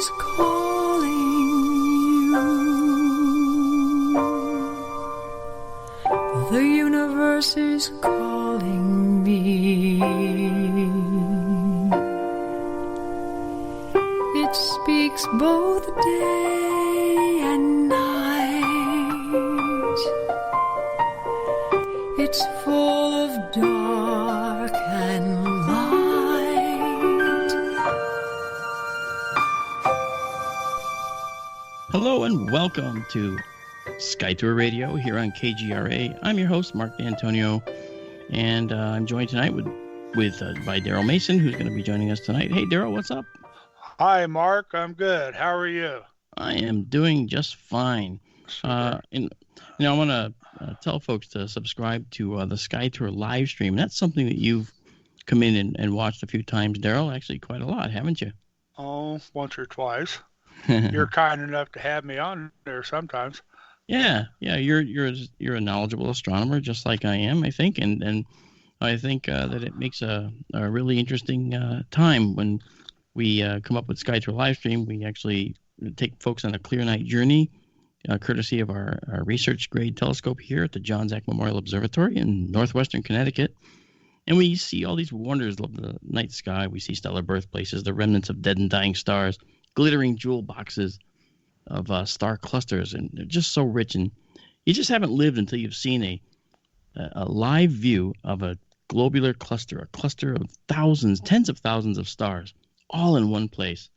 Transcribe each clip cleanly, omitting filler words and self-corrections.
is calling you. The universe is calling me. It speaks both day and night. It's full of dark and light. Hello and welcome to Sky Tour Radio here on KGRA. I'm your host, Mark D'Antonio, and I'm joined tonight by Daryl Mason, who's going to be joining us tonight. Hey, Daryl, what's up? Hi, Mark. I'm good. How are you? I am doing just fine. And I want to tell folks to subscribe to the Sky Tour live stream. That's something that you've come in and watched a few times, Daryl. Actually, quite a lot, haven't you? Oh, once or twice. You're kind enough to have me on there sometimes. Yeah. You're a knowledgeable astronomer, just like I am, I think, and I think that it makes a really interesting time when we come up with Sky Tour live stream. We actually take folks on a clear night journey, courtesy of our research grade telescope here at the John Zach Memorial Observatory in northwestern Connecticut. And we see all these wonders of the night sky. We see stellar birthplaces, the remnants of dead and dying stars, glittering jewel boxes of star clusters, and they're just so rich. And you just haven't lived until you've seen a live view of a globular cluster, a cluster of thousands, tens of thousands of stars, all in one place.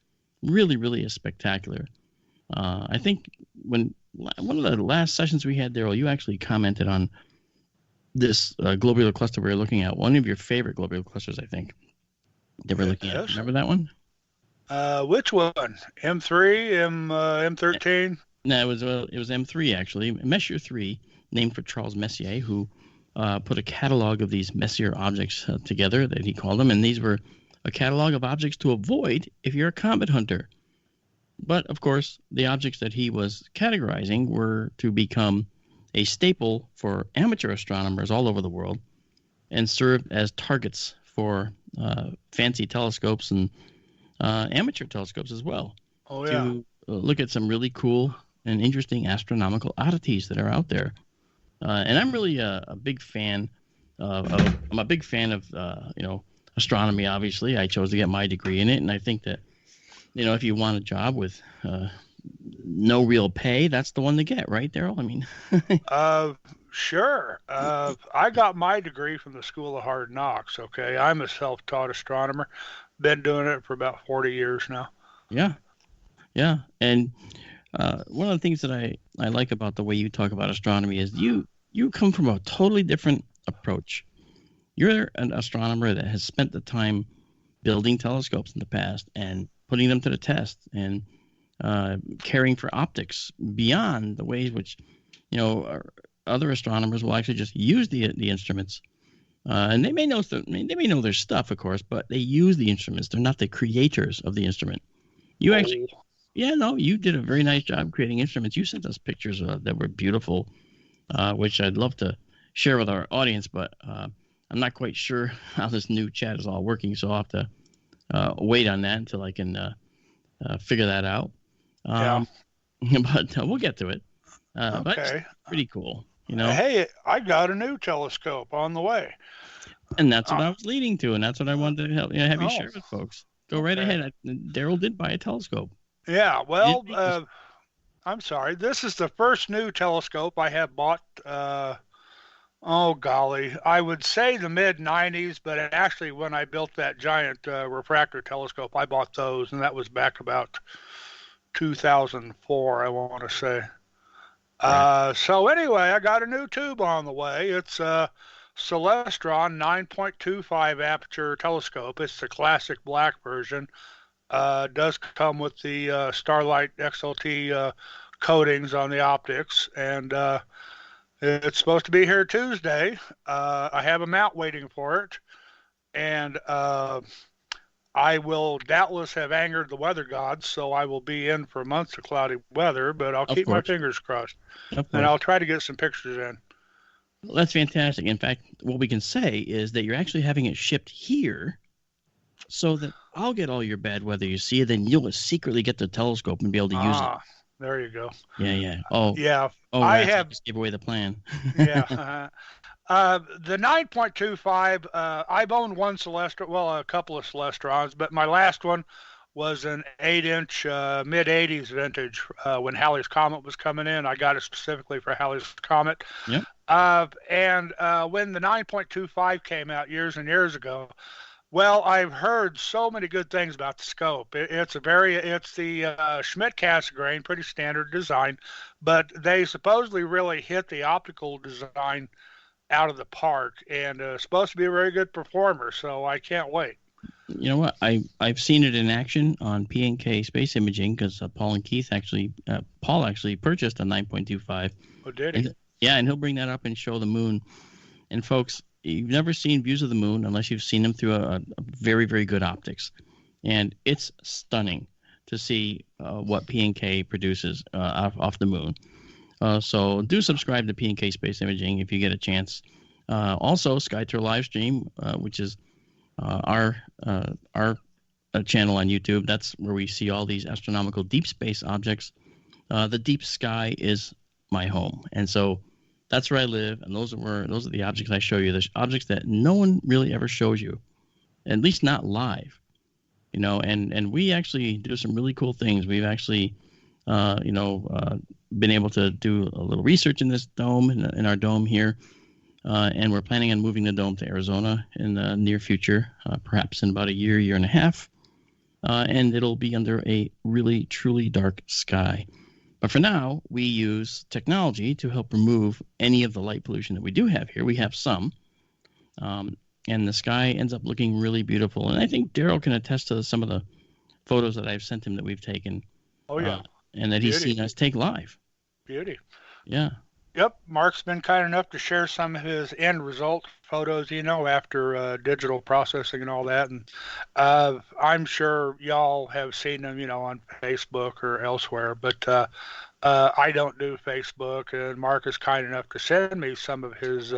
Really, really is spectacular. I think when one of the last sessions we had, Daryl, you actually commented on this globular cluster we were looking at. One of your favorite globular clusters, I think, that we're looking at. Remember that one? Which one? M3, M13? No, it was M3 actually. Messier 3, named for Charles Messier, who put a catalog of these Messier objects together that he called them, and these were a catalog of objects to avoid if you're a comet hunter. But of course, the objects that he was categorizing were to become a staple for amateur astronomers all over the world and served as targets for fancy telescopes and amateur telescopes as well. Oh, yeah. To look at some really cool and interesting astronomical oddities that are out there. And I'm really a big fan of astronomy. Obviously, I chose to get my degree in it, and I think that if you want a job with no real pay, that's the one to get, right, Daryl? I mean, sure. I got my degree from the School of Hard Knocks. Okay, I'm a self-taught astronomer. Been doing it for about 40 years now. Yeah. And one of the things that I like about the way you talk about astronomy is you come from a totally different approach. You're an astronomer that has spent the time building telescopes in the past and putting them to the test and caring for optics beyond the ways which other astronomers will actually just use the instruments. And they may know their stuff, of course, but they use the instruments. They're not the creators of the instrument. You actually, you did a very nice job creating instruments. You sent us pictures that were beautiful, which I'd love to share with our audience, but I'm not quite sure how this new chat is all working, so I'll have to wait on that until I can figure that out. But we'll get to it. Okay. But it's pretty cool. Hey, I got a new telescope on the way. And that's what I was leading to, and that's what I wanted to have you share with folks. Go right ahead. Daryl did buy a telescope. Yeah, well, I'm sorry. This is the first new telescope I have bought. Oh, golly. I would say the mid-'90s, but actually when I built that giant refractor telescope, I bought those, and that was back about 2004, I want to say. Right. So anyway, I got a new tube on the way. It's a Celestron 9.25 aperture telescope. It's the classic black version. Does come with the Starlight XLT coatings on the optics, and it's supposed to be here Tuesday. I have a mount waiting for it, and I will doubtless have angered the weather gods, so I will be in for months of cloudy weather, but I'll keep my fingers crossed. And I'll try to get some pictures in. Well, that's fantastic. In fact, what we can say is that you're actually having it shipped here so that I'll get all your bad weather you see, then you'll secretly get the telescope and be able to use it. Ah, there you go. Yeah, yeah. Oh, Yeah, oh, I rats! I have. just gave away the plan. Yeah. The 9.25, I've owned one Celestron, well, a couple of Celestrons, but my last one was an 8-inch mid 80s vintage when Halley's Comet was coming in. I got it specifically for Halley's Comet. Yep. And when the 9.25 came out years and years ago, well, I've heard so many good things about the scope. It's the Schmidt Cassegrain, pretty standard design, but they supposedly really hit the optical design out of the park, and supposed to be a very good performer. So I can't wait. You know what? I've seen it in action on P&K Space Imaging because Paul actually purchased a 9.25. Oh, did he? Yeah, and he'll bring that up and show the moon. And folks, you've never seen views of the moon unless you've seen them through a very, very good optics. And it's stunning to see what P&K produces off the moon. So do subscribe to P&K Space Imaging if you get a chance. Also, SkyTour Livestream, which is our channel on YouTube. That's where we see all these astronomical deep space objects. The deep sky is my home, and so that's where I live. And those are the objects I show you. The objects that no one really ever shows you, at least not live. And we actually do some really cool things. We've actually been able to do a little research in this dome, in our dome here, and we're planning on moving the dome to Arizona in the near future, perhaps in about a year and a half, and it'll be under a really, truly dark sky. But for now, we use technology to help remove any of the light pollution that we do have here. We have some, and the sky ends up looking really beautiful. And I think Daryl can attest to some of the photos that I've sent him that we've taken. Oh, yeah. And that he's seen us take live. Beauty. Yeah. Yep. Mark's been kind enough to share some of his end result photos, after digital processing and all that. And I'm sure y'all have seen them, on Facebook or elsewhere. But I don't do Facebook, and Mark is kind enough to send me some of his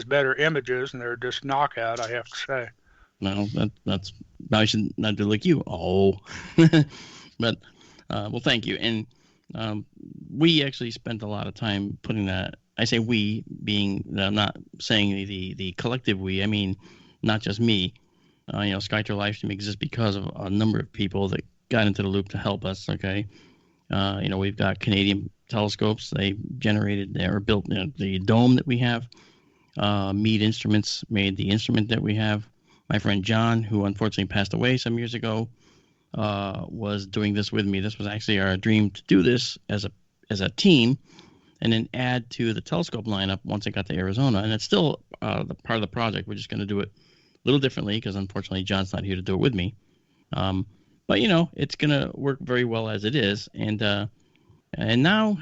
better images, and they're just knockout, I have to say. No, that's I should not do like you. Oh, but. Well, thank you. And we actually spent a lot of time putting that. I say we, being, I'm not saying the collective we. I mean, not just me. SkyTour Livestream exists because of a number of people that got into the loop to help us. Okay. We've got Canadian telescopes. They generated or built the dome that we have. Mead Instruments made the instrument that we have. My friend John, who unfortunately passed away some years ago, was doing this with me. This was actually our dream to do this as a team, and then add to the telescope lineup once it got to Arizona. And it's still the part of the project. We're just going to do it a little differently because unfortunately John's not here to do it with me. But it's going to work very well as it is. And now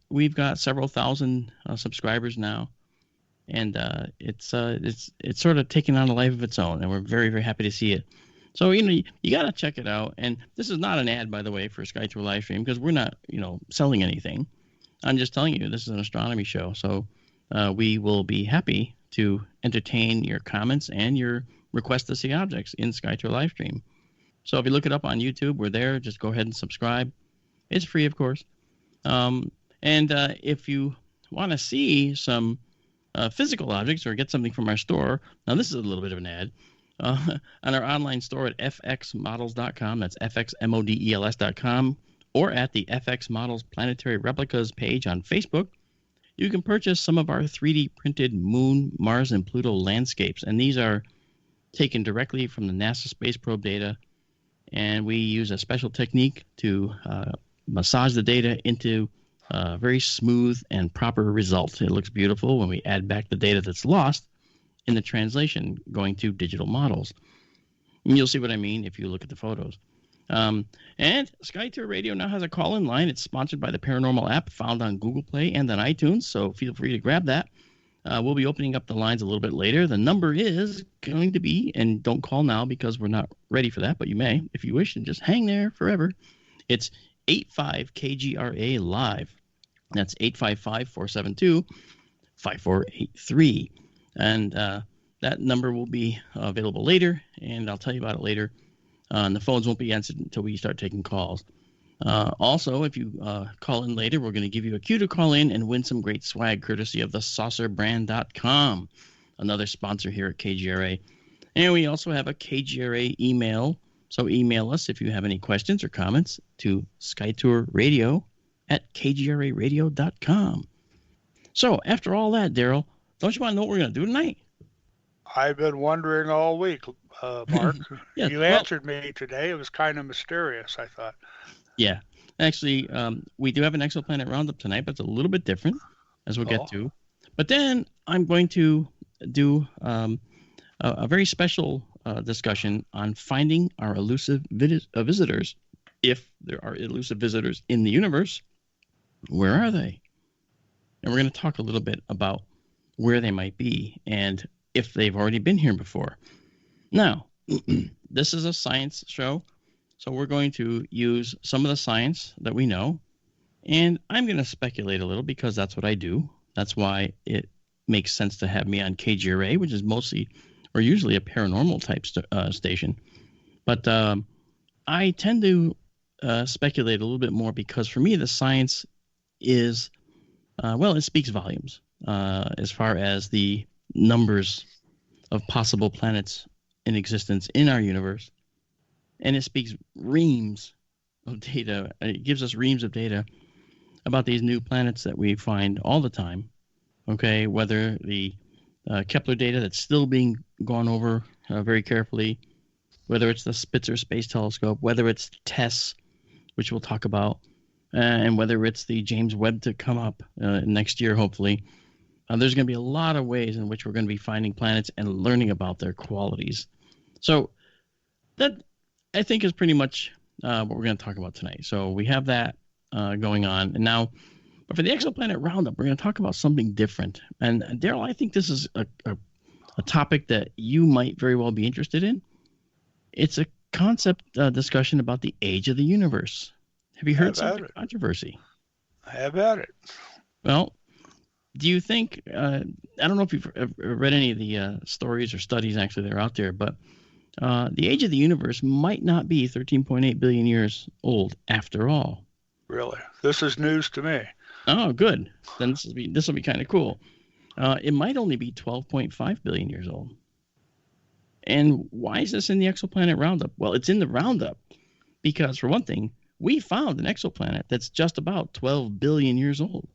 we've got several thousand subscribers now, and it's sort of taking on a life of its own, and we're very, very happy to see it. So, you got to check it out. And this is not an ad, by the way, for SkyTour Livestream, because we're not, selling anything. I'm just telling you, this is an astronomy show. So we will be happy to entertain your comments and your request to see objects in SkyTour Livestream. So if you look it up on YouTube, we're there. Just go ahead and subscribe. It's free, of course. And if you want to see some physical objects or get something from our store, now this is a little bit of an ad. On our online store at fxmodels.com, that's fxmodels.com, or at the FX Models Planetary Replicas page on Facebook, you can purchase some of our 3D printed Moon, Mars, and Pluto landscapes. And these are taken directly from the NASA Space Probe data, and we use a special technique to massage the data into a very smooth and proper result. It looks beautiful when we add back the data that's lost in the translation going to digital models. And you'll see what I mean if you look at the photos. And SkyTour Radio now has a call-in line. It's sponsored by the Paranormal app found on Google Play and on iTunes, so feel free to grab that. We'll be opening up the lines a little bit later. The number is going to be, and don't call now because we're not ready for that, but you may if you wish, and just hang there forever. It's 85-KGRA live. That's 855-472-5483. And that number will be available later, and I'll tell you about it later. And the phones won't be answered until we start taking calls. Also, if you call in later, we're going to give you a cue to call in and win some great swag courtesy of the saucerbrand.com, another sponsor here at KGRA. And we also have a KGRA email. So email us if you have any questions or comments to skytourradio@kgraradio.com. So after all that, Daryl, don't you want to know what we're going to do tonight? I've been wondering all week, Mark. Yeah, You answered me today. It was kind of mysterious, I thought. Yeah. Actually, we do have an exoplanet roundup tonight, but it's a little bit different, as we'll get to. But then I'm going to do a very special discussion on finding our elusive visitors. If there are elusive visitors in the universe, where are they? And we're going to talk a little bit about where they might be and if they've already been here before. Now, this is a science show, so we're going to use some of the science that we know, and I'm going to speculate a little because that's what I do. That's why it makes sense to have me on KGRA, which is mostly or usually a paranormal type station. But I tend to speculate a little bit more because for me, the science is, it speaks volumes as far as the numbers of possible planets in existence in our universe. And it speaks reams of data. It gives us reams of data about these new planets that we find all the time. Okay, whether the Kepler data that's still being gone over very carefully, whether it's the Spitzer Space Telescope, whether it's TESS, which we'll talk about, and whether it's the James Webb to come up next year, hopefully. There's going to be a lot of ways in which we're going to be finding planets and learning about their qualities. So that, I think, is pretty much what we're going to talk about tonight. So we have that going on. And now, but for the Exoplanet Roundup, we're going to talk about something different. And Daryl, I think this is a topic that you might very well be interested in. It's a concept discussion about the age of the universe. Have you heard some controversy? I have had it. Well, do you think, I don't know if you've read any of the stories or studies actually that are out there, but the age of the universe might not be 13.8 billion years old after all. Really? This is news to me. Oh, good. Then this will be kind of cool. It might only be 12.5 billion years old. And why is this in the Exoplanet Roundup? Well, it's in the Roundup because, for one thing, we found an exoplanet that's just about 12 billion years old,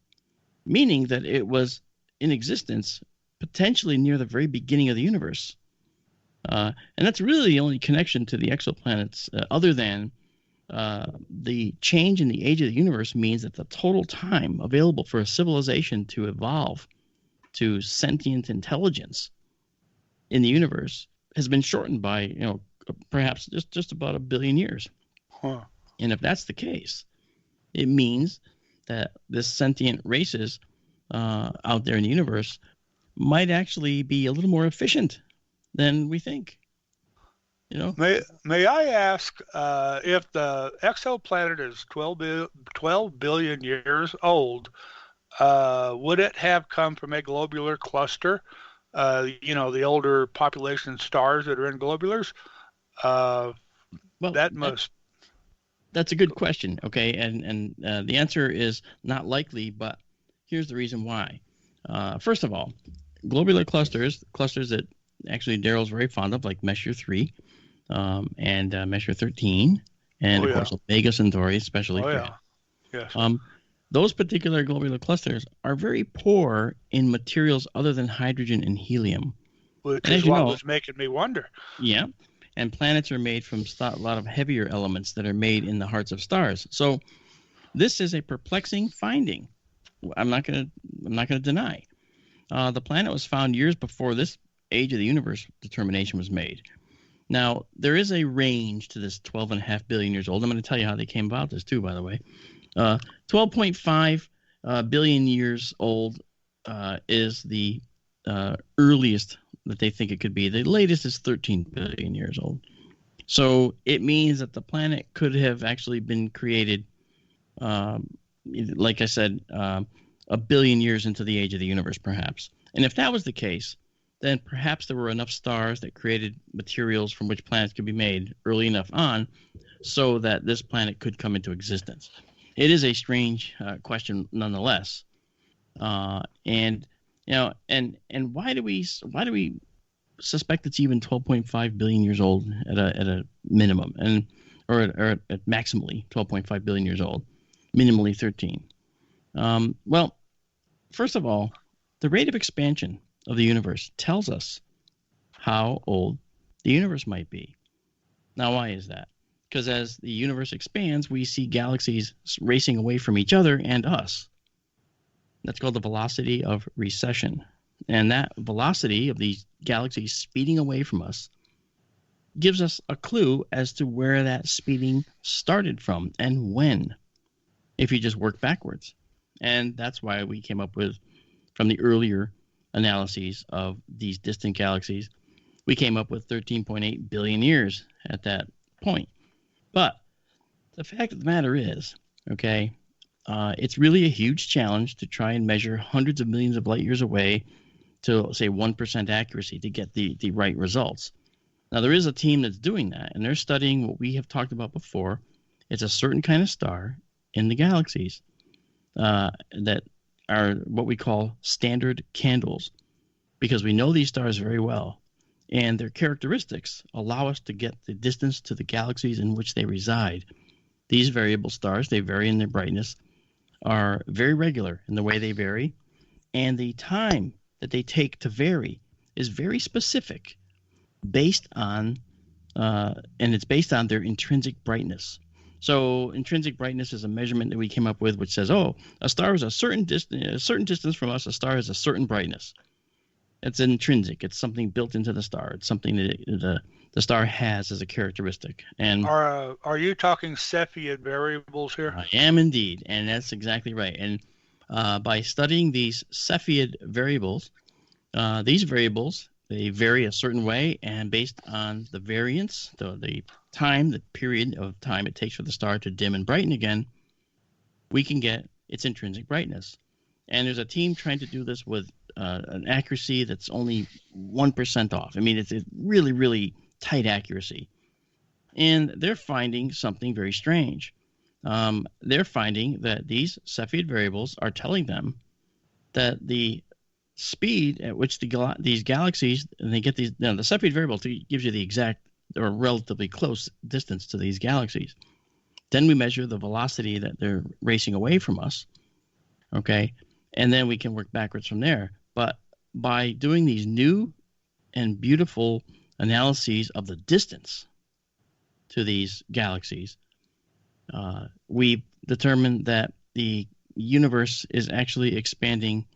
meaning that it was in existence potentially near the very beginning of the universe. And that's really the only connection to the exoplanets other than the change in the age of the universe means that the total time available for a civilization to evolve to sentient intelligence in the universe has been shortened by, perhaps just about a billion years. Huh. And if that's the case, it means that this sentient races out there in the universe might actually be a little more efficient than we think. May I ask if the exoplanet is 12 billion years old, would it have come from a globular cluster? The older population stars that are in globulars? That's a good question. Okay. And the answer is not likely, but here's the reason why. First of all, globular clusters that actually Daryl's very fond of, like Messier 3 and Messier 13, and of course Omega Centauri, especially. Yes. Those particular globular clusters are very poor in materials other than hydrogen and helium. Which is what was making me wonder. Yeah. And planets are made from a lot of heavier elements that are made in the hearts of stars. So this is a perplexing finding. I'm not going to deny. The planet was found years before this age of the universe determination was made. Now, there is a range to this 12.5 billion years old. I'm going to tell you how they came about this too, by the way. 12.5 billion years old is the earliest that they think it could be. The latest is 13 billion years old. So it means that the planet could have actually been created, like I said, a billion years into the age of the universe, perhaps. And if that was the case, then perhaps there were enough stars that created materials from which planets could be made early enough on so that this planet could come into existence. It is a strange question nonetheless. And why do we suspect it's even 12.5 billion years old at a minimum, or at maximally 12.5 billion years old, minimally 13? Well, first of all, the rate of expansion of the universe tells us how old the universe might be. Now, why is that? Because as the universe expands, we see galaxies racing away from each other and us. That's called the velocity of recession. And that velocity of these galaxies speeding away from us gives us a clue as to where that speeding started from and when, if you just work backwards. And that's why we came up with, from the earlier analyses of these distant galaxies, we came up with 13.8 billion years at that point. But the fact of the matter is, okay, it's really a huge challenge to try and measure hundreds of millions of light years away to, say, 1% accuracy to get the right results. Now, there is a team that's doing that, and they're studying what we have talked about before. It's a certain kind of star in the galaxies that are what we call standard candles, because we know these stars very well, and their characteristics allow us to get the distance to the galaxies in which they reside. These variable stars, they vary in their brightness, are very regular in the way they vary, and the time that they take to vary is very specific, based on and it's based on their intrinsic brightness. So intrinsic brightness is a measurement that we came up with, which says, oh, a star is a certain distance from us. A star has a certain brightness. It's intrinsic. It's something built into the star. It's something that the star has as a characteristic. And are you talking Cepheid variables here? I am indeed, and that's exactly right. And by studying these Cepheid variables, these variables, they vary a certain way, and based on the variance, the time, the period of time it takes for the star to dim and brighten again, we can get its intrinsic brightness. And there's a team trying to do this with an accuracy that's only 1% off. I mean, it's a really, really tight accuracy. And they're finding something very strange. They're finding that these Cepheid variables are telling them that the speed at which these galaxies, and they get these, the Cepheid variable gives you the exact or relatively close distance to these galaxies. Then we measure the velocity that they're racing away from us, okay? And then we can work backwards from there. But by doing these new and beautiful analyses of the distance to these galaxies, we determined that the universe is actually expanding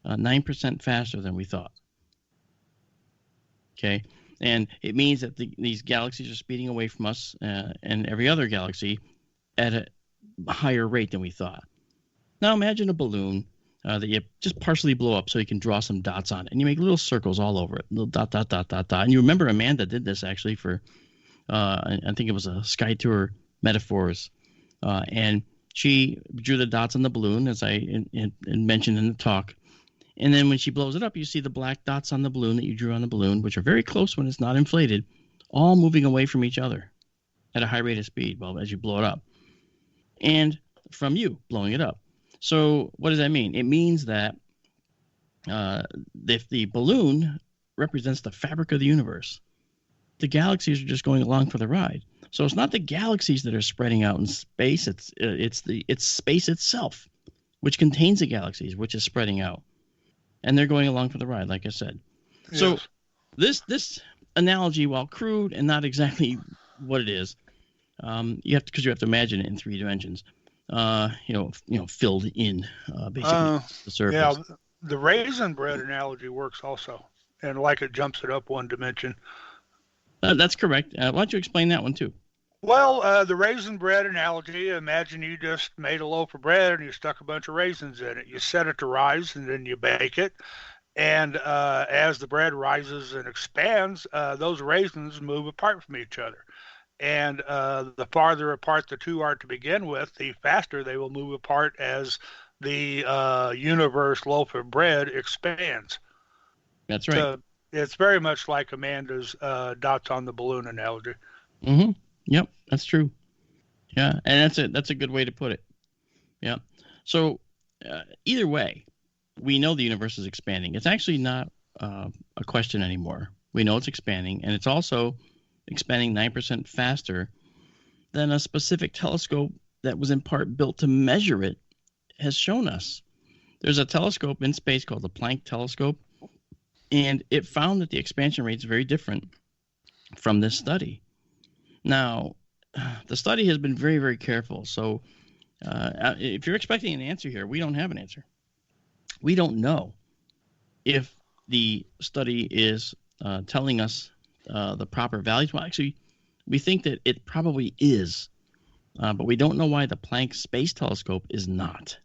9% faster than we thought. Okay, and it means that these galaxies are speeding away from us and every other galaxy at a higher rate than we thought. Now imagine a balloon that you just partially blow up so you can draw some dots on it, and you make little circles all over it, little dot, dot, dot, dot, dot. And you remember Amanda did this actually for, I think it was a Sky Tour Metaphors, and she drew the dots on the balloon, as I mentioned in the talk. And then when she blows it up, you see the black dots on the balloon that you drew on the balloon, which are very close when it's not inflated, all moving away from each other at a high rate of speed, well, as you blow it up, and from you blowing it up. So what does that mean? It means that if the balloon represents the fabric of the universe, the galaxies are just going along for the ride. So it's not the galaxies that are spreading out in space. It's space itself, which contains the galaxies, which is spreading out. And they're going along for the ride, like I said. Yes. So this analogy, while crude and not exactly what it is, you have to imagine it in 3 dimensions. Filled in basically the surface. Yeah, the raisin bread analogy works also, and like it jumps it up 1 dimension. That's correct. Why don't you explain that one too? Well, the raisin bread analogy, imagine you just made a loaf of bread and you stuck a bunch of raisins in it. You set it to rise and then you bake it. And as the bread rises and expands, those raisins move apart from each other. And the farther apart the two are to begin with, the faster they will move apart as the universe loaf of bread expands. That's right. It's very much like Amanda's dots on the balloon analogy. Mm-hmm. Yep, that's true. Yeah, and that's a good way to put it. Yeah. So either way, we know the universe is expanding. It's actually not a question anymore. We know it's expanding, and it's also expanding 9% faster than a specific telescope that was in part built to measure it has shown us. There's a telescope in space called the Planck telescope, and it found that the expansion rate is very different from this study. Now, the study has been very, very careful. So if you're expecting an answer here, we don't have an answer. We don't know if the study is telling us the proper values. Well, actually, we think that it probably is, but we don't know why the Planck Space Telescope is not.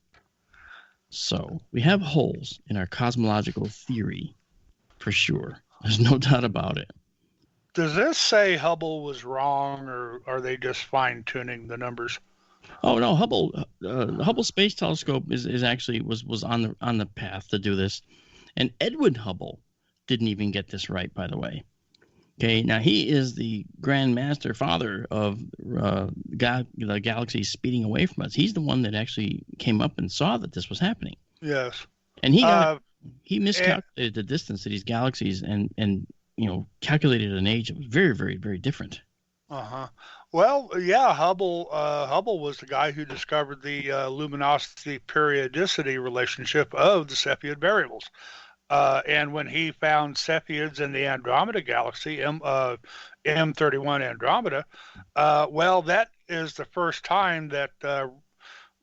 So we have holes in our cosmological theory, for sure. There's no doubt about it. Does this say Hubble was wrong, or are they just fine-tuning the numbers? Oh no, the Hubble Space Telescope is actually was on the path to do this, and Edwin Hubble didn't even get this right, by the way. Okay, now he is the grand master father of the galaxy speeding away from us. He's the one that actually came up and saw that this was happening. Yes, and he miscalculated the distance to these galaxies and calculated an age that was very, very, very different. Well, yeah, Hubble was the guy who discovered the luminosity periodicity relationship of the Cepheid variables. And when he found Cepheids in the Andromeda galaxy, M31 Andromeda, well, that is the first time that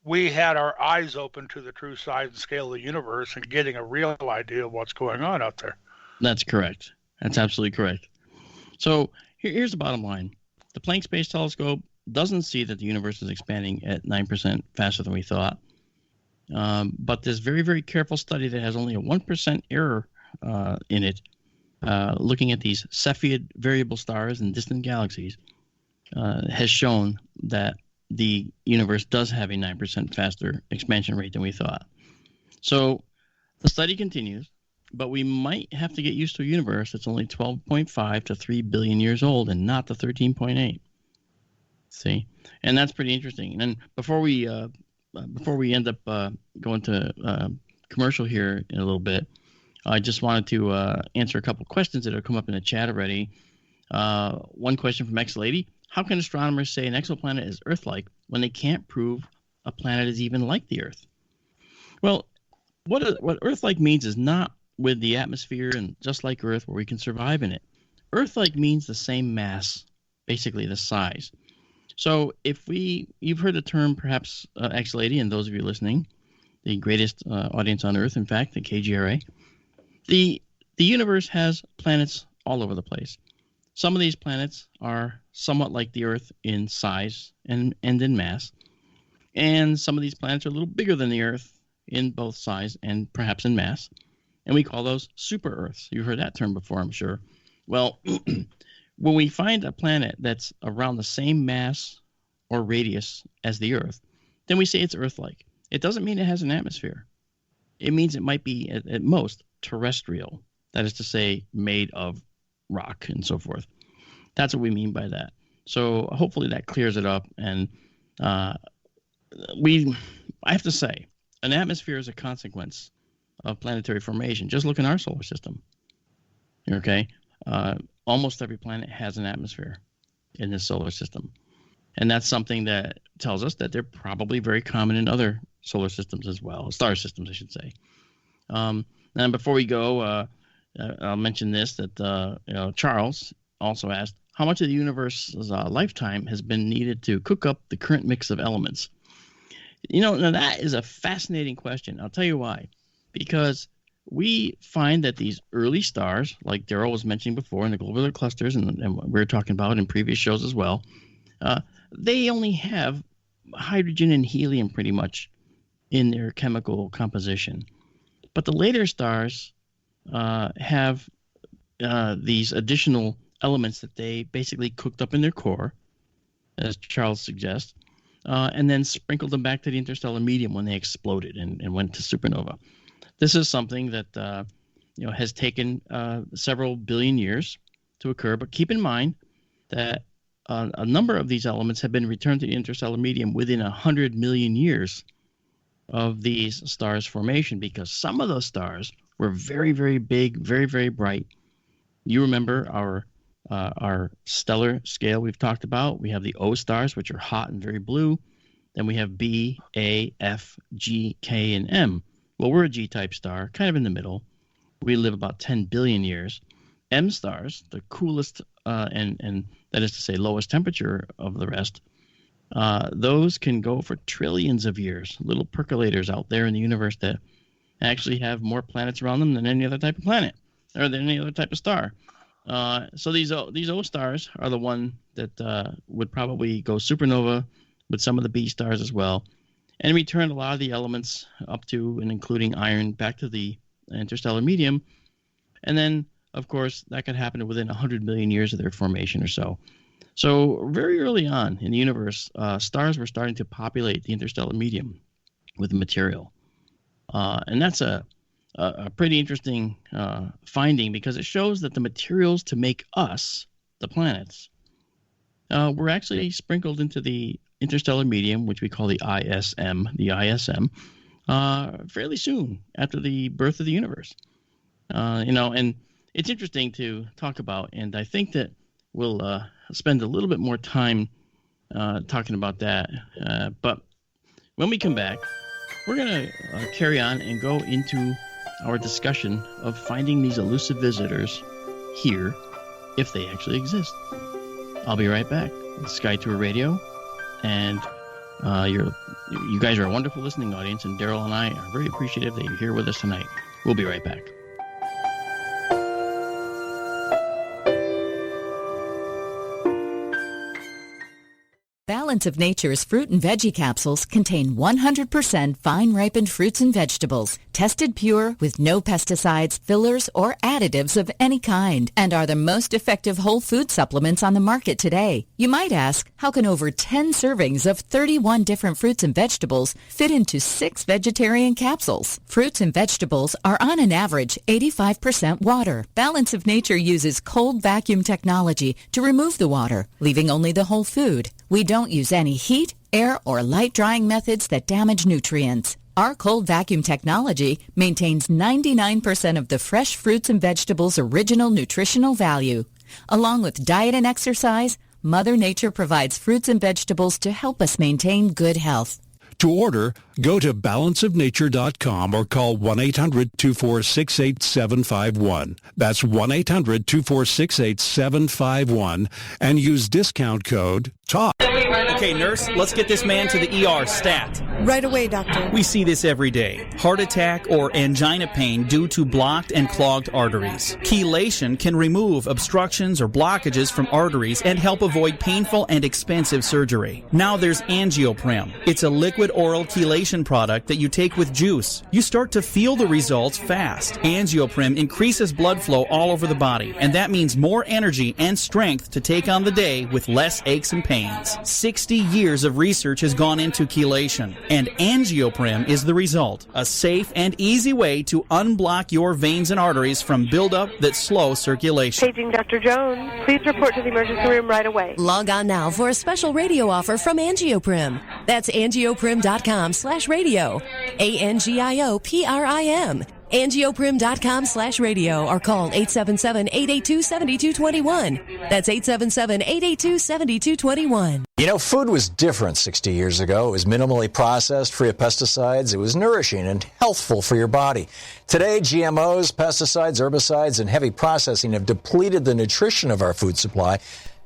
we had our eyes open to the true size and scale of the universe and getting a real idea of what's going on out there. That's correct. That's absolutely correct. So here's the bottom line. The Planck Space Telescope doesn't see that the universe is expanding at 9% faster than we thought. But this very, very careful study that has only a 1% error in it, looking at these Cepheid variable stars and distant galaxies, has shown that the universe does have a 9% faster expansion rate than we thought. So the study continues, but we might have to get used to a universe that's only 12.5 to 3 billion years old and not the 13.8. See? And that's pretty interesting. And then before we end up going to commercial here in a little bit, I just wanted to answer a couple questions that have come up in the chat already. One question from X Lady. How can astronomers say an exoplanet is Earth-like when they can't prove a planet is even like the Earth? Well, what Earth-like means is not with the atmosphere and just like Earth where we can survive in it. Earth-like means the same mass, basically the size. So you've heard the term perhaps, X Lady, and those of you listening, the greatest audience on Earth, in fact, the KGRA. The universe has planets all over the place. Some of these planets are somewhat like the Earth in size and in mass. And some of these planets are a little bigger than the Earth in both size and perhaps in mass. And we call those super Earths. You've heard that term before, I'm sure. Well, when we find a planet that's around the same mass or radius as the Earth, then we say it's Earth-like. It doesn't mean it has an atmosphere. It means it might be, at most, terrestrial. That is to say, made of rock and so forth. That's what we mean by that. So hopefully that clears it up. And I have to say, an atmosphere is a consequence of planetary formation. Just look in our solar system. Okay? Almost every planet has an atmosphere in this solar system. And that's something that tells us that they're probably very common in other solar systems as well, star systems, I should say. And before we go, I'll mention this, that Charles also asked, how much of the universe's lifetime has been needed to cook up the current mix of elements? Now that is a fascinating question. I'll tell you why. Because we find that these early stars, like Daryl was mentioning before in the globular clusters, and we were talking about in previous shows as well, they only have hydrogen and helium pretty much in their chemical composition. But the later stars have these additional elements that they basically cooked up in their core, as Charles suggests, and then sprinkled them back to the interstellar medium when they exploded and went to supernova. This is something that has taken several billion years to occur. But keep in mind that a number of these elements have been returned to the interstellar medium within 100 million years of these stars' formation, because some of those stars were very, very big, very, very bright. You remember our stellar scale we've talked about. We have the O stars, which are hot and very blue. Then we have B, A, F, G, K, and M. Well, we're a G-type star, kind of in the middle. We live about 10 billion years. M stars, the coolest and that is to say lowest temperature of the rest, those can go for trillions of years. Little percolators out there in the universe that actually have more planets around them than any other type of planet or than any other type of star. So these O stars are the one that would probably go supernova with some of the B stars as well, and return a lot of the elements up to and including iron back to the interstellar medium. And then, of course, that could happen within 100 million years of their formation or so. So very early on in the universe, stars were starting to populate the interstellar medium with material. And that's a pretty interesting finding, because it shows that the materials to make us, the planets, were actually sprinkled into the interstellar medium, which we call the ISM, fairly soon after the birth of the universe. And it's interesting to talk about, and I think that we'll spend a little bit more time talking about that. But when we come back, we're going to carry on and go into our discussion of finding these elusive visitors here, if they actually exist. I'll be right back. It's Sky Tour Radio, and you guys are a wonderful listening audience, and Daryl and I are very appreciative that you're here with us tonight. We'll be right back. Balance of Nature's fruit and veggie capsules contain 100% fine-ripened fruits and vegetables, tested pure with no pesticides, fillers, or additives of any kind, and are the most effective whole food supplements on the market today. You might ask, how can over 10 servings of 31 different fruits and vegetables fit into 6 vegetarian capsules? Fruits and vegetables are on an average 85% water. Balance of Nature uses cold vacuum technology to remove the water, leaving only the whole food. We don't use any heat, air, or light drying methods that damage nutrients. Our cold vacuum technology maintains 99% of the fresh fruits and vegetables' original nutritional value. Along with diet and exercise, Mother Nature provides fruits and vegetables to help us maintain good health. To order, go to balanceofnature.com or call 1-800-246-8751. That's 1-800-246-8751 and use discount code TALK. Okay, nurse, let's get this man to the ER stat. Right away, doctor. We see this every day. Heart attack or angina pain due to blocked and clogged arteries. Chelation can remove obstructions or blockages from arteries and help avoid painful and expensive surgery. Now there's Angioprim. It's a liquid oral chelation product that you take with juice. You start to feel the results fast. Angioprim increases blood flow all over the body, and that means more energy and strength to take on the day with less aches and pains. 60 years of research has gone into chelation, and Angioprim is the result. A safe and easy way to unblock your veins and arteries from buildup that slow circulation. Paging Dr. Jones. Please report to the emergency room right away. Log on now for a special radio offer from Angioprim. That's angioprim.com/radio. ANGIOPRIM. Angioprim.com/radio or call 877-882-7221. That's 877-882-7221. You know, food was different 60 years ago. It was minimally processed, free of pesticides. It was nourishing and healthful for your body. Today, GMOs, pesticides, herbicides, and heavy processing have depleted the nutrition of our food supply,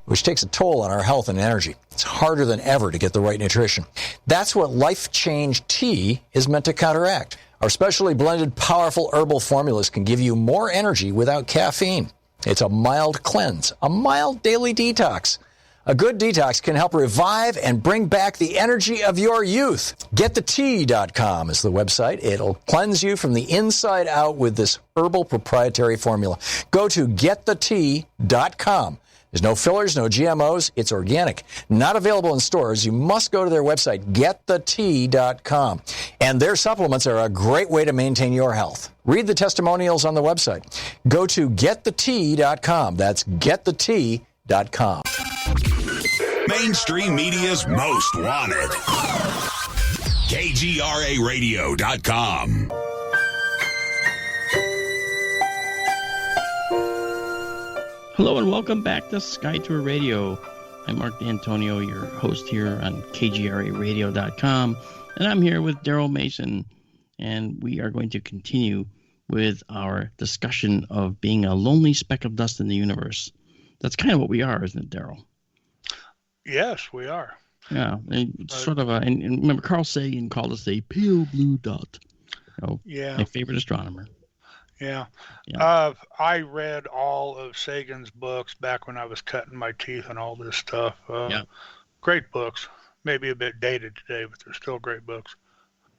which takes a toll on our health and energy. It's harder than ever to get the right nutrition. That's what Life Change Tea is meant to counteract. Our specially blended, powerful herbal formulas can give you more energy without caffeine. It's a mild cleanse, a mild daily detox. A good detox can help revive and bring back the energy of your youth. GetTheTea.com is the website. It'll cleanse you from the inside out with this herbal proprietary formula. Go to GetTheTea.com. There's no fillers, no GMOs. It's organic. Not available in stores. You must go to their website, getthetea.com. And their supplements are a great way to maintain your health. Read the testimonials on the website. Go to getthetea.com. That's getthetea.com. Mainstream media's most wanted. KGRAradio.com. Hello and welcome back to SkyTour Radio. I'm Mark D'Antonio, your host here on KGRAradio.com, and I'm here with Daryl Mason, and we are going to continue with our discussion of being a lonely speck of dust in the universe. That's kind of what we are, isn't it, Daryl? Yes, we are. Yeah, it's sort of and remember Carl Sagan called us a pale blue dot. Yeah. My favorite astronomer. Yeah. Yeah. I read all of Sagan's books back when I was cutting my teeth and all this stuff. Yeah. Great books. Maybe a bit dated today, but they're still great books.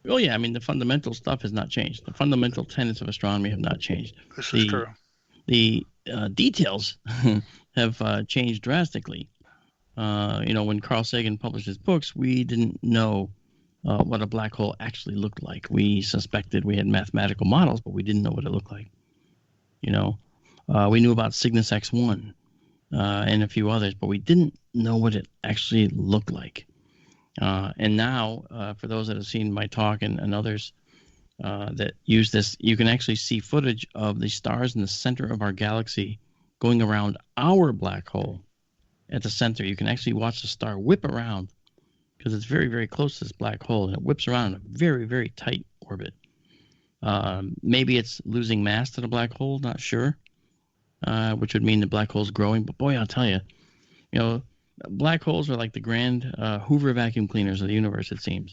Oh, yeah. I mean, the fundamental stuff has not changed. The fundamental tenets of astronomy have not changed. This is true. The details have changed drastically. When Carl Sagan published his books, we didn't know what a black hole actually looked like. We suspected, we had mathematical models, but we didn't know what it looked like. We knew about Cygnus X1 and a few others, but we didn't know what it actually looked like. And now, for those that have seen my talk and others that use this, you can actually see footage of the stars in the center of our galaxy going around our black hole at the center. You can actually watch the star whip around because it's very, very close to this black hole, and it whips around in a very, very tight orbit. Maybe it's losing mass to the black hole, not sure, which would mean the black hole's growing. But boy, I'll tell you, black holes are like the grand Hoover vacuum cleaners of the universe, it seems.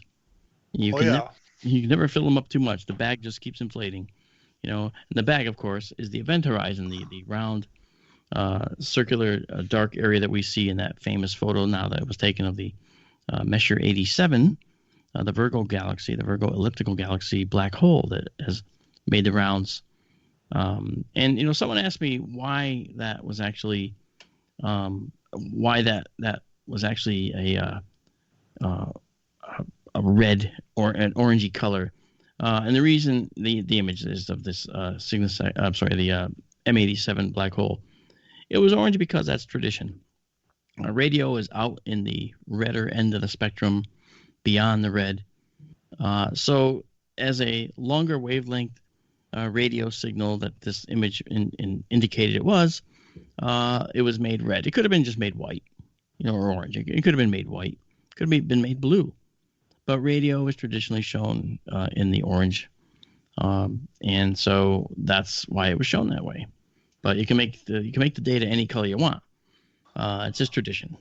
You can never fill them up too much. The bag just keeps inflating. And the bag, of course, is the event horizon, the round, circular dark area that we see in that famous photo now that was taken of the Messier 87, the Virgo galaxy, the Virgo elliptical galaxy black hole that has made the rounds. And someone asked me why that was actually a red or an orangey color. And the reason the images of this the M87 black hole, it was orange because that's tradition. Radio is out in the redder end of the spectrum, beyond the red. So as a longer wavelength radio signal that this image indicated it was made red. It could have been just made white, or orange. It could have been made white. Could have been made blue. But radio is traditionally shown in the orange. And so that's why it was shown that way. But you can make the data any color you want. It's just tradition.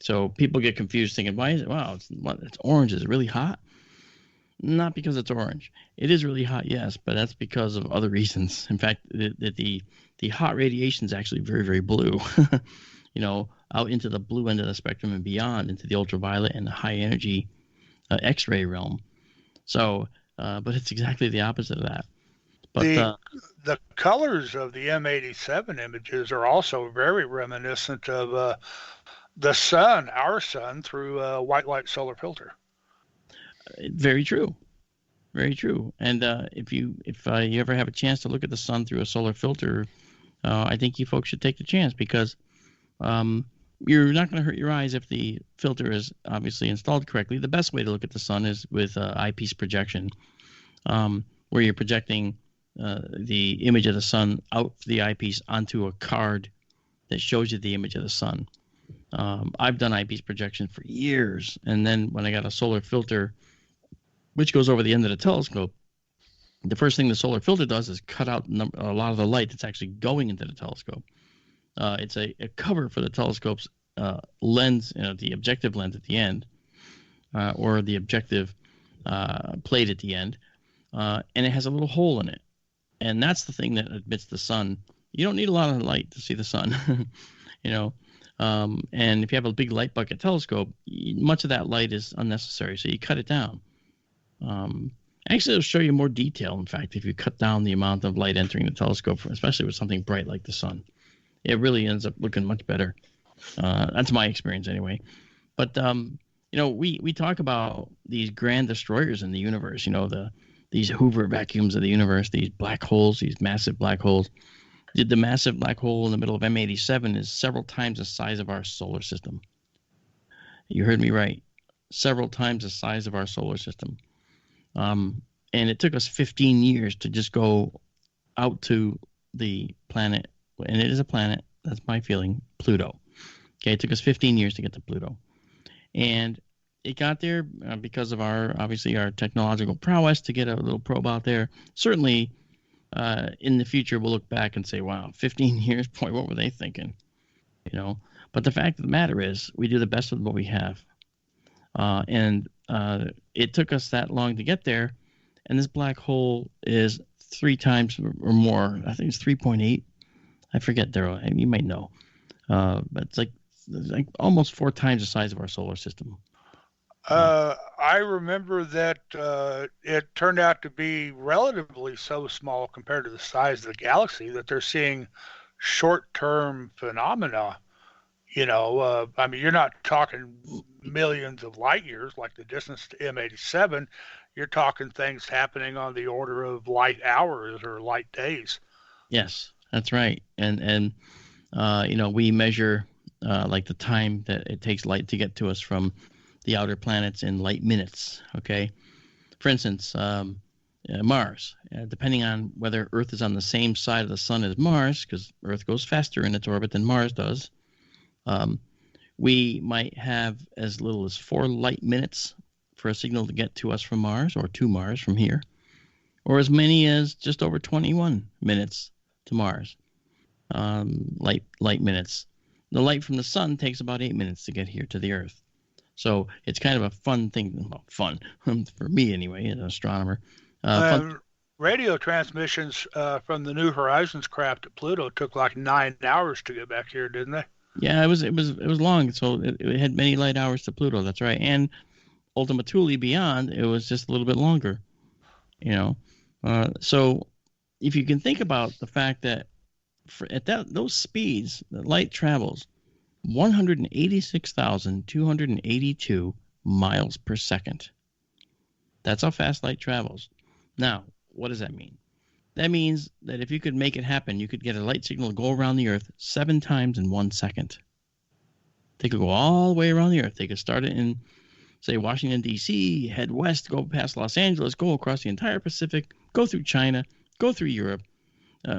So people get confused thinking, why is it? Wow, it's orange. Is it really hot? Not because it's orange. It is really hot, yes, but that's because of other reasons. In fact, the hot radiation is actually very, very blue. Out into the blue end of the spectrum and beyond, into the ultraviolet and the high energy X-ray realm. So, but it's exactly the opposite of that. But the colors of the M87 images are also very reminiscent of the sun, our sun, through a white light solar filter. Very true, very true. And if you ever have a chance to look at the sun through a solar filter, I think you folks should take the chance, because you're not going to hurt your eyes if the filter is obviously installed correctly. The best way to look at the sun is with eyepiece projection, where you're projecting the image of the sun out the eyepiece onto a card that shows you the image of the sun. I've done eyepiece projection for years, and then when I got a solar filter, which goes over the end of the telescope, the first thing the solar filter does is cut out a lot of the light that's actually going into the telescope. It's a cover for the telescope's lens, the objective lens at the end, or the objective plate at the end, and it has a little hole in it. And that's the thing that admits the sun. You don't need a lot of light to see the sun, and if you have a big light bucket telescope, much of that light is unnecessary, so you cut it down. Actually, it'll show you more detail, in fact, if you cut down the amount of light entering the telescope, especially with something bright like the sun. it really ends up looking much better. That's my experience anyway. But we talk about these grand destroyers in the universe. These Hoover vacuums of the universe, these black holes, these massive black holes. The massive black hole in the middle of M87 is several times the size of our solar system. You heard me right. Several times the size of our solar system. And it took us 15 years to just go out to the planet, and it is a planet, that's my feeling, Pluto. Okay, it took us 15 years to get to Pluto. And it got there because of our technological prowess to get a little probe out there. Certainly, in the future, we'll look back and say, wow, 15 years, boy, what were they thinking? But the fact of the matter is, we do the best with what we have. And it took us that long to get there. And this black hole is 3 times or more. I think it's 3.8. I forget, Daryl. You might know. But it's like almost 4 times the size of our solar system. I remember that it turned out to be relatively so small compared to the size of the galaxy that they're seeing short-term phenomena. You're not talking millions of light years like the distance to M87. You're talking things happening on the order of light hours or light days. Yes, that's right. And we measure like the time that it takes light to get to us from the outer planets in light minutes. Okay, for instance, Mars. Depending on whether Earth is on the same side of the sun as Mars, because Earth goes faster in its orbit than Mars does, we might have as little as 4 light minutes for a signal to get to us from Mars, or to Mars from here, or as many as just over 21 minutes to Mars. Light minutes. The light from the sun takes about 8 minutes to get here to the Earth. So it's kind of a fun thing. Well, fun for me anyway, as an astronomer. Radio transmissions from the New Horizons craft at Pluto took like 9 hours to get back here, didn't they? Yeah, it was long. So it had many light hours to Pluto. That's right. And Ultima Thule beyond, it was just a little bit longer. So if you can think about the fact that at those speeds, the light travels 186,282 miles per second. That's how fast light travels. Now, what does that mean? That means that if you could make it happen, you could get a light signal to go around the Earth 7 times in 1 second. They could go all the way around the Earth. They could start it in, say, Washington, D.C., head west, go past Los Angeles, go across the entire Pacific, go through China, go through Europe,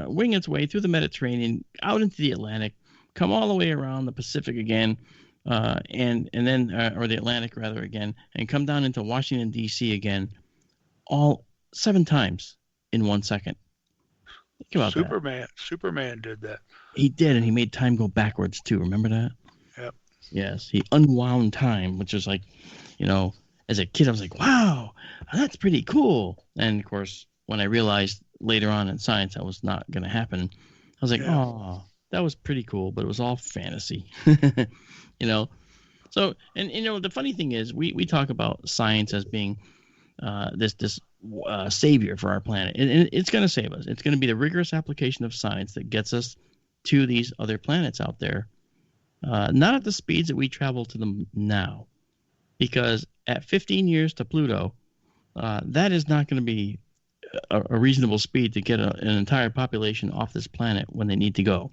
wing its way through the Mediterranean, out into the Atlantic, come all the way around the Pacific again, and then or the Atlantic rather again, and come down into Washington, D.C. again, all 7 times in 1 second. Think about that. Superman did that. He did, and he made time go backwards too. Remember that? Yep. Yes, he unwound time, which was like, as a kid, I was like, wow, that's pretty cool. And of course, when I realized later on in science that was not going to happen, I was like, oh, that was pretty cool, but it was all fantasy. So, and the funny thing is, we talk about science as being this savior for our planet, and it's going to save us. It's going to be the rigorous application of science that gets us to these other planets out there, not at the speeds that we travel to them now, because at 15 years to Pluto, that is not going to be a reasonable speed to get an entire population off this planet when they need to go.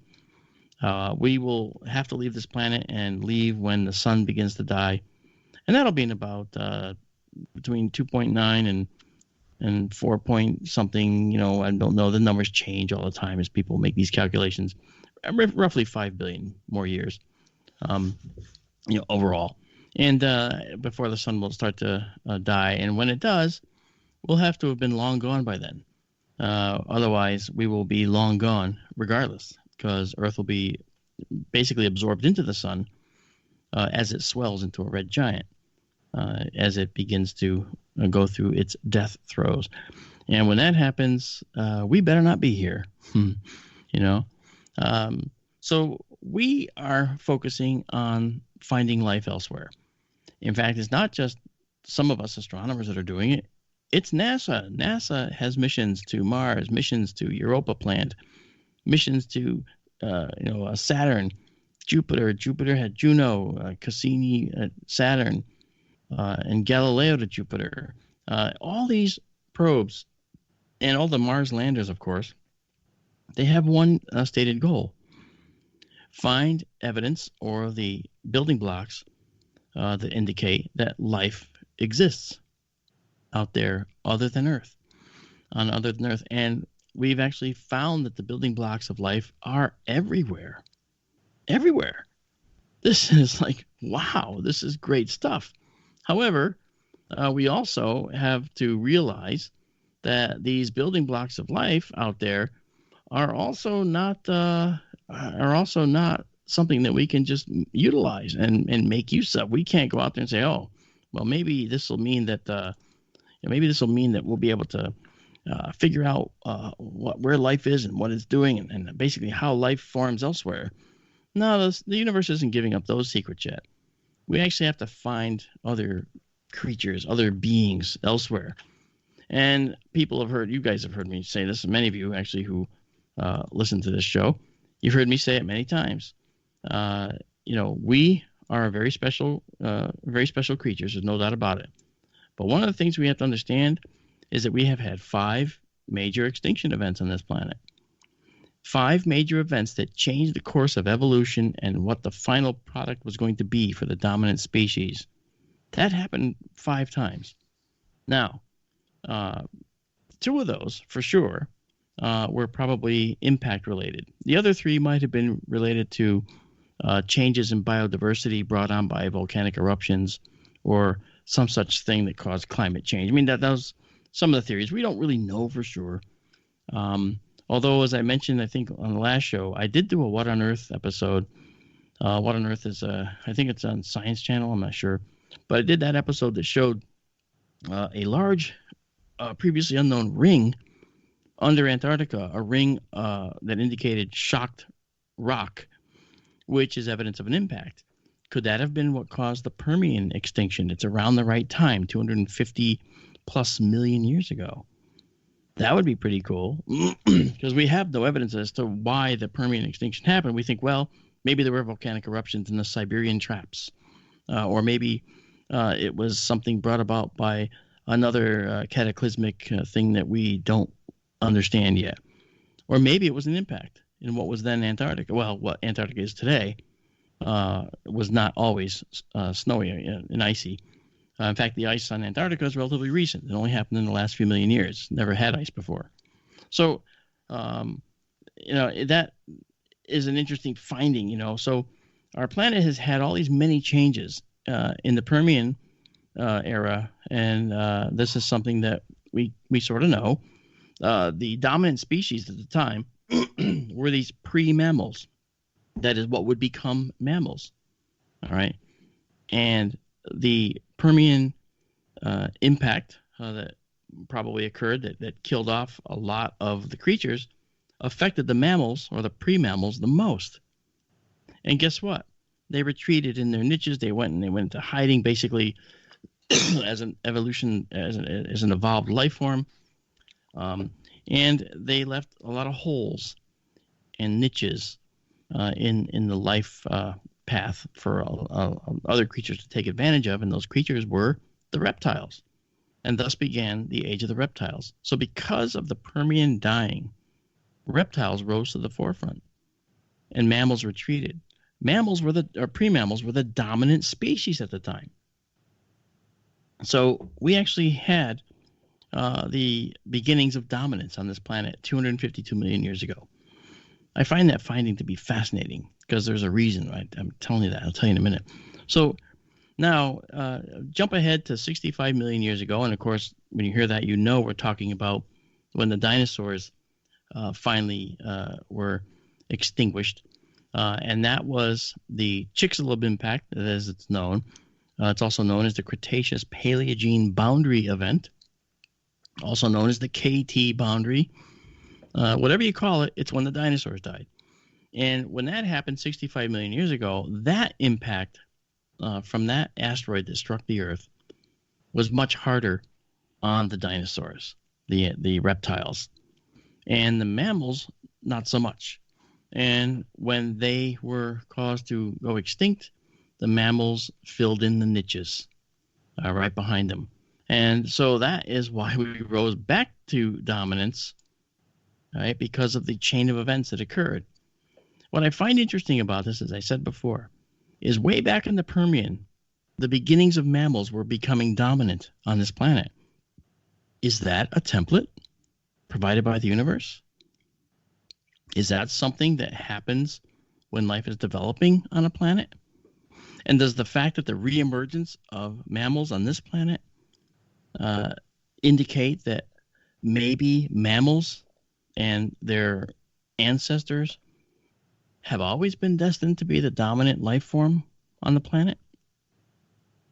We will have to leave this planet and leave when the sun begins to die, and that'll be in about between 2.9 and 4 point something. I don't know. The numbers change all the time as people make these calculations. Roughly 5 billion more years, overall, and before the sun will start to die. And when it does, we'll have to have been long gone by then. Otherwise, we will be long gone regardless, because Earth will be basically absorbed into the sun as it swells into a red giant, as it begins to go through its death throes. And when that happens, we better not be here, So we are focusing on finding life elsewhere. In fact, it's not just some of us astronomers that are doing it. It's NASA. NASA has missions to Mars, missions to Europa Plant, missions to Saturn, Jupiter. Jupiter had Juno, Cassini, Saturn, and Galileo to Jupiter. All these probes and all the Mars landers, of course, they have one stated goal: find evidence or the building blocks that indicate that life exists out there other than Earth, And we've actually found that the building blocks of life are everywhere. Everywhere. This is like, wow, this is great stuff. However, we also have to realize that these building blocks of life out there are also not something that we can just utilize and make use of. We can't go out there and say, oh, well, maybe this will mean that we'll be able to figure out where life is and what it's doing and basically how life forms elsewhere. No, the universe isn't giving up those secrets yet. We actually have to find other creatures, other beings elsewhere. And you guys have heard me say this, many of you actually who listen to this show, you've heard me say it many times. We are very special creatures. There's no doubt about it. But one of the things we have to understand is that we have had 5 major extinction events on this planet. 5 major events that changed the course of evolution and what the final product was going to be for the dominant species. That happened 5 times. Now, 2 of those, for sure, were probably impact related. The other 3 might have been related to changes in biodiversity brought on by volcanic eruptions or some such thing that caused climate change. I mean, that was some of the theories. We don't really know for sure. Although, as I mentioned, I think on the last show, I did do a What on Earth episode. What on Earth is, I think it's on Science Channel. I'm not sure. But I did that episode that showed a large, previously unknown ring under Antarctica, a ring that indicated shocked rock, which is evidence of an impact. Could that have been what caused the Permian extinction? It's around the right time, 250 plus million years ago. That would be pretty cool because we have no evidence as to why the Permian extinction happened. We think, well, maybe there were volcanic eruptions in the Siberian traps, or maybe it was something brought about by another cataclysmic thing that we don't understand yet. Or maybe it was an impact in what was then Antarctica. Well, what Antarctica is today was not always snowy and icy. In fact, the ice on Antarctica is relatively recent. It only happened in the last few million years. Never had ice before. So, that is an interesting finding, So our planet has had all these many changes in the Permian era, and this is something that we sort of know. The dominant species at the time were these pre-mammals. That is what would become mammals. All right. And the Permian impact that probably occurred that killed off a lot of the creatures affected the mammals or the pre-mammals the most. And guess what? They retreated in their niches. They went into hiding basically as an evolution, as an evolved life form. And they left a lot of holes and niches in the life path for other creatures to take advantage of, and those creatures were the reptiles, and thus began the age of the reptiles. So because of the Permian dying, reptiles rose to the forefront, and mammals retreated. Pre-mammals were the dominant species at the time. So we actually had the beginnings of dominance on this planet 252 million years ago. I find that finding to be fascinating because there's a reason, right? I'm telling you that. I'll tell you in a minute. So now jump ahead to 65 million years ago. And, of course, when you hear that, we're talking about when the dinosaurs finally were extinguished. And that was the Chicxulub impact, as it's known. It's also known as the Cretaceous Paleogene Boundary Event, also known as the KT boundary. Whatever you call it, it's when the dinosaurs died. And when that happened 65 million years ago, that impact from that asteroid that struck the Earth was much harder on the dinosaurs, the reptiles. And the mammals, not so much. And when they were caused to go extinct, the mammals filled in the niches right behind them. And so that is why we rose back to dominance, right, because of the chain of events that occurred. What I find interesting about this, as I said before, is way back in the Permian, the beginnings of mammals were becoming dominant on this planet. Is that a template provided by the universe? Is that something that happens when life is developing on a planet? And does the fact that the reemergence of mammals on this planet indicate that maybe mammals and their ancestors have always been destined to be the dominant life form on the planet?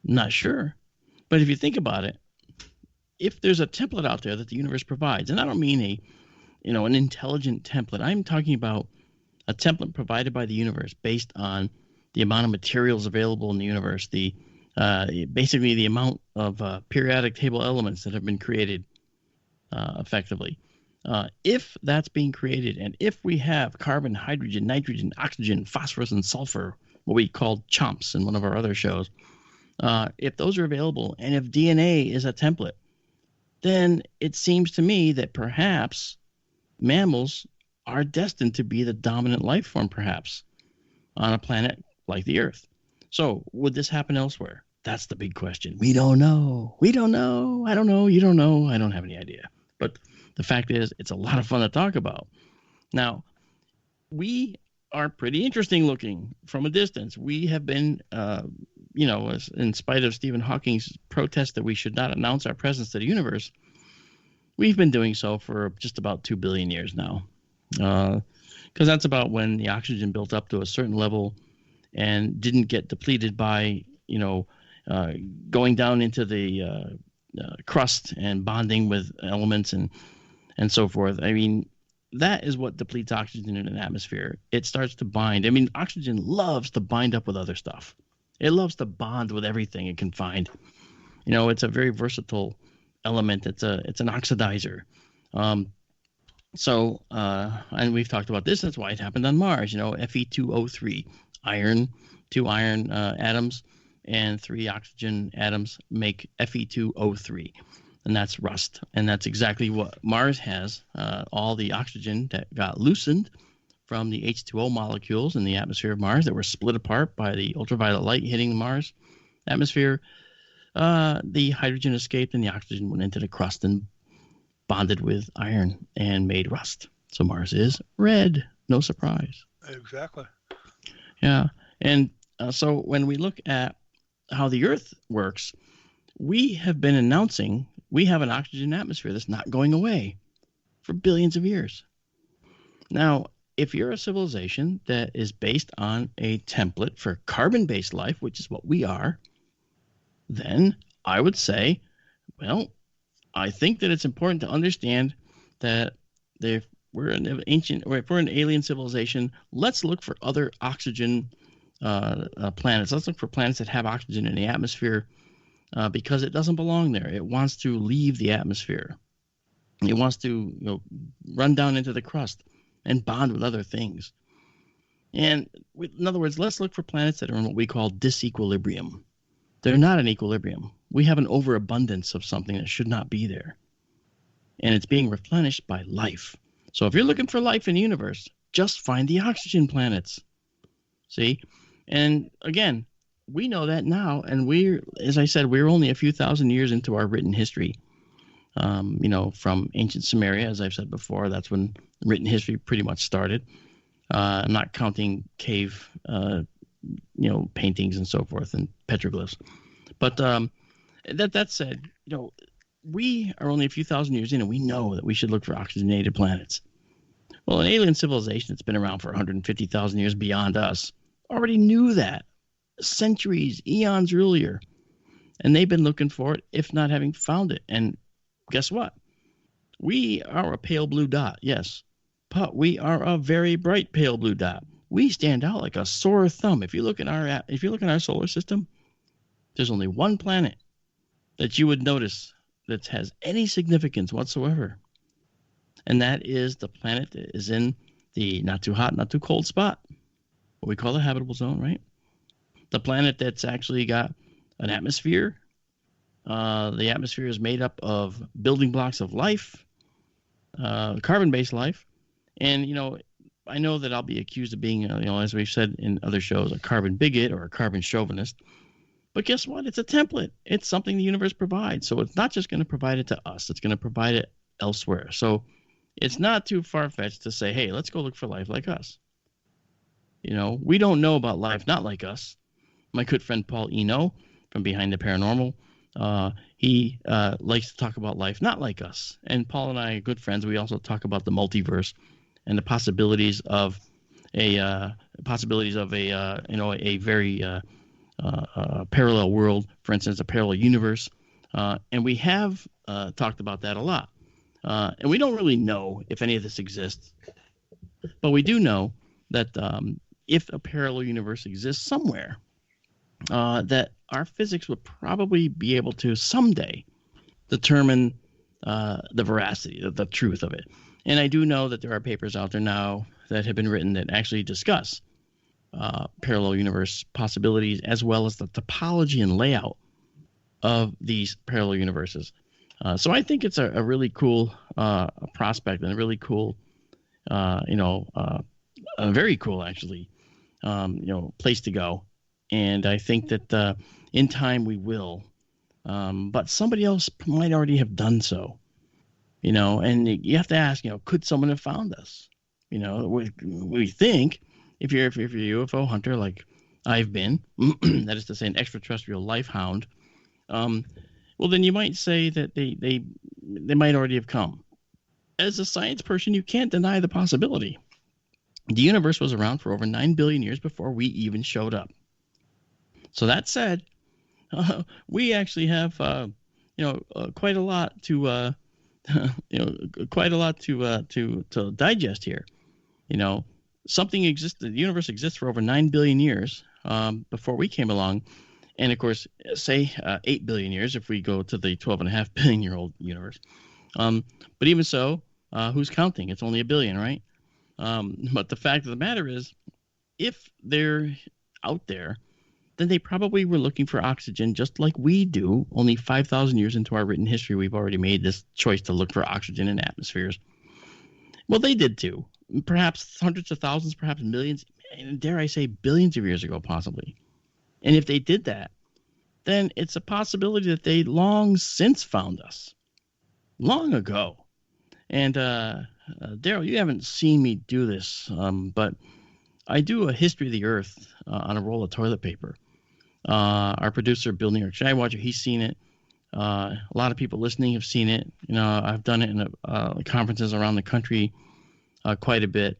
Not sure. But if you think about it, if there's a template out there that the universe provides, and I don't mean an intelligent template. I'm talking about a template provided by the universe based on the amount of materials available in the universe, basically the amount of periodic table elements that have been created effectively. If that's being created, and if we have carbon, hydrogen, nitrogen, oxygen, phosphorus, and sulfur, what we called chomps in one of our other shows, if those are available, and if DNA is a template, then it seems to me that perhaps mammals are destined to be the dominant life form, perhaps, on a planet like the Earth. So would this happen elsewhere? That's the big question. We don't know. We don't know. I don't know. You don't know. I don't have any idea. But the fact is, it's a lot of fun to talk about. Now, we are pretty interesting looking from a distance. We have been, in spite of Stephen Hawking's protest that we should not announce our presence to the universe, we've been doing so for just about 2 billion years now. Because that's about when the oxygen built up to a certain level and didn't get depleted by, going down into the crust and bonding with elements and so forth. I mean, that is what depletes oxygen in an atmosphere. It starts to bind. I mean, oxygen loves to bind up with other stuff. It loves to bond with everything it can find. It's a very versatile element. It's an oxidizer. And we've talked about this. That's why it happened on Mars. Fe2O3, iron, 2 iron atoms and 3 oxygen atoms make Fe2O3, and that's rust. And that's exactly what Mars has. All the oxygen that got loosened from the H2O molecules in the atmosphere of Mars that were split apart by the ultraviolet light hitting the Mars atmosphere, the hydrogen escaped and the oxygen went into the crust and bonded with iron and made rust. So Mars is red. No surprise. Exactly. Yeah. And so when we look at how the Earth works, we have been announcing we have an oxygen atmosphere that's not going away for billions of years. Now, if you're a civilization that is based on a template for carbon-based life, which is what we are, then I would say, well, I think that it's important to understand that if we're an alien civilization, let's look for other oxygen planets. Let's look for planets that have oxygen in the atmosphere because it doesn't belong there. It wants to leave the atmosphere. It wants to run down into the crust and bond with other things. And in other words, let's look for planets that are in what we call disequilibrium. They're not in equilibrium. We have an overabundance of something that should not be there. And it's being replenished by life. So if you're looking for life in the universe, just find the oxygen planets. See? And again, we know that now. And as I said, we're only a few thousand years into our written history. From ancient Sumeria, as I've said before, that's when written history pretty much started. I'm not counting cave, paintings and so forth and petroglyphs. But that said, we are only a few thousand years in, and we know that we should look for oxygenated planets. Well, an alien civilization that's been around for 150,000 years beyond us already knew that centuries, eons earlier. And they've been looking for it, if not having found it. And guess what? We are a pale blue dot, yes. But we are a very bright pale blue dot. We stand out like a sore thumb. If you look at our solar system, there's only one planet that you would notice that has any significance whatsoever. And that is the planet that is in the not too hot, not too cold spot, what we call the habitable zone, right? The planet that's actually got an atmosphere. The atmosphere is made up of building blocks of life, carbon-based life. And, I know that I'll be accused of being, as we've said in other shows, a carbon bigot or a carbon chauvinist. But guess what? It's a template. It's something the universe provides. So it's not just going to provide it to us. It's going to provide it elsewhere. So it's not too far-fetched to say, hey, let's go look for life like us. We don't know about life not like us. My good friend Paul Eno from Behind the Paranormal, he likes to talk about life not like us. And Paul and I are good friends. We also talk about the multiverse and the possibilities of a very parallel world, for instance, a parallel universe. And we have talked about that a lot. And we don't really know if any of this exists. But we do know that if a parallel universe exists somewhere, that our physics would probably be able to someday determine the veracity, the truth of it. And I do know that there are papers out there now that have been written that actually discuss parallel universe possibilities, as well as the topology and layout of these parallel universes. So I think it's a really cool prospect and a really cool, a very cool actually, place to go. And I think that in time we will, but somebody else might already have done so. And you have to ask, could someone have found us? We think if you're a UFO hunter like I've been, that is to say, an extraterrestrial life hound, well, then you might say that they might already have come. As a science person, you can't deny the possibility. The universe was around for over 9 billion years before we even showed up. So that said, we actually have quite a lot to to digest here. Something existed. The universe exists for over 9 billion years before we came along, and of course, say 8 billion years if we go to the 12.5 billion year old universe. But even so, who's counting? It's only a billion, right? But the fact of the matter is, if they're out there, then they probably were looking for oxygen just like we do. Only 5,000 years into our written history, we've already made this choice to look for oxygen in atmospheres. Well, they did too. Perhaps hundreds of thousands, perhaps millions, and dare I say billions of years ago, possibly. And if they did that, then it's a possibility that they long since found us. Long ago. And Daryl, you haven't seen me do this, but I do a history of the Earth on a roll of toilet paper. Our producer, Bill New York Skywatcher, he's seen it. A lot of people listening have seen it. I've done it in conferences around the country quite a bit.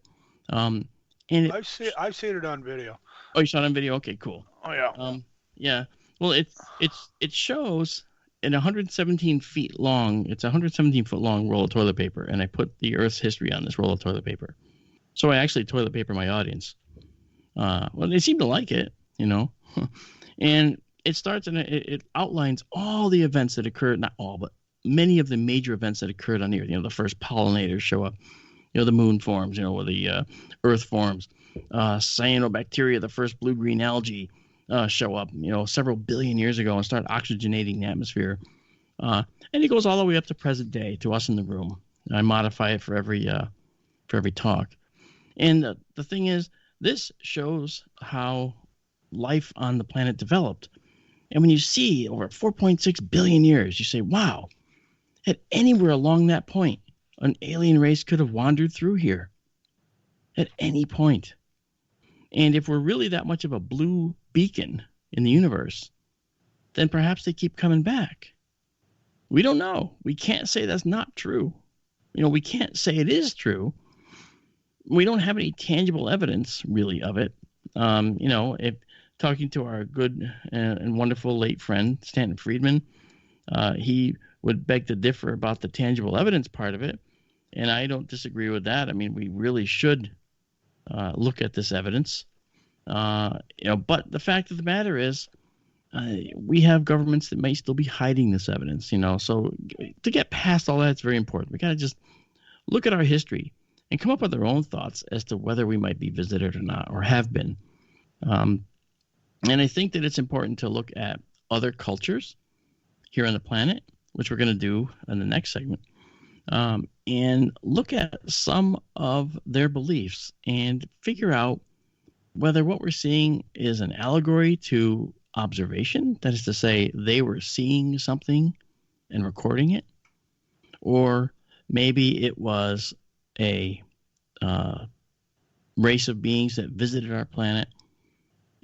And I've seen it on video. Oh, you saw it on video? Okay, cool. Oh yeah. Yeah. Well, it shows in 117 feet long. It's a 117 foot long roll of toilet paper, and I put the Earth's history on this roll of toilet paper. So I actually toilet paper my audience. Well, they seem to like it, And it starts and it outlines all the events that occurred, not all, but many of the major events that occurred on the Earth. The first pollinators show up, the moon forms, where the Earth forms, cyanobacteria, the first blue-green algae show up, several billion years ago and start oxygenating the atmosphere. And it goes all the way up to present day, to us in the room. I modify it for every talk. And the thing is, this shows how life on the planet developed. And when you see over 4.6 billion years, you say, wow, at anywhere along that point, an alien race could have wandered through here. At any point. And if we're really that much of a blue beacon in the universe, then perhaps they keep coming back. We don't know. We can't say that's not true. We can't say it is true. We don't have any tangible evidence, really, of it. If talking to our good and wonderful late friend, Stanton Friedman, he would beg to differ about the tangible evidence part of it. And I don't disagree with that. I mean, we really should look at this evidence. But the fact of the matter is, we have governments that may still be hiding this evidence, So to get past all that, it's very important. We got to just look at our history and come up with their own thoughts as to whether we might be visited or not, or have been. And I think that it's important to look at other cultures here on the planet, which we're going to do in the next segment, and look at some of their beliefs and figure out whether what we're seeing is an allegory to observation, that is to say, they were seeing something and recording it, or maybe it was a race of beings that visited our planet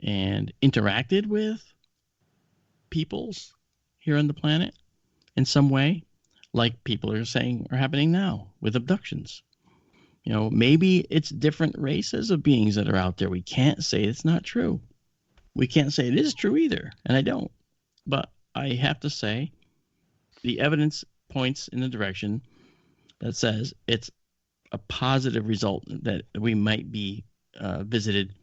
and interacted with peoples here on the planet in some way, like people are saying are happening now with abductions. You know, maybe it's different races of beings that are out there. We can't say it's not true. We can't say it is true either, and I don't. But I have to say the evidence points in the direction that says it's a positive result that we might be visited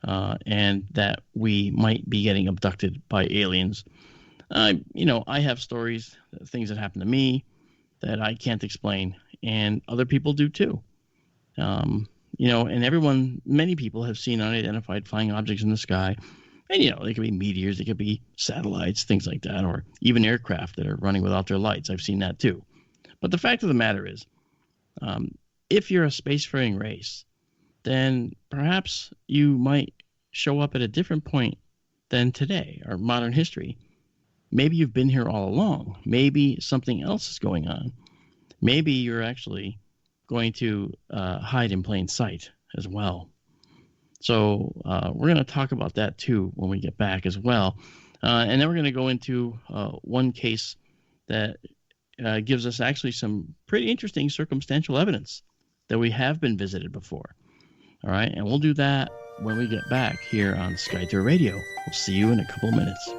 and that we might be getting abducted by aliens. You know, I have stories, things that happen to me that I can't explain, and other people do too. You know, and many people have seen unidentified flying objects in the sky. And, you know, they could be meteors, they could be satellites, things like that, or even aircraft that are running without their lights. I've seen that too. But the fact of the matter is, if you're a spacefaring race, then perhaps you might show up at a different point than today or modern history. Maybe you've been here all along. Maybe something else is going on. Maybe you're actually going to hide in plain sight as well. So we're going to talk about that too when we get back as well. And then we're going to go into one case that gives us actually some pretty interesting circumstantial evidence that we have been visited before. All right, and we'll do that when we get back here on SkyTour Radio. We'll see you in a couple of minutes.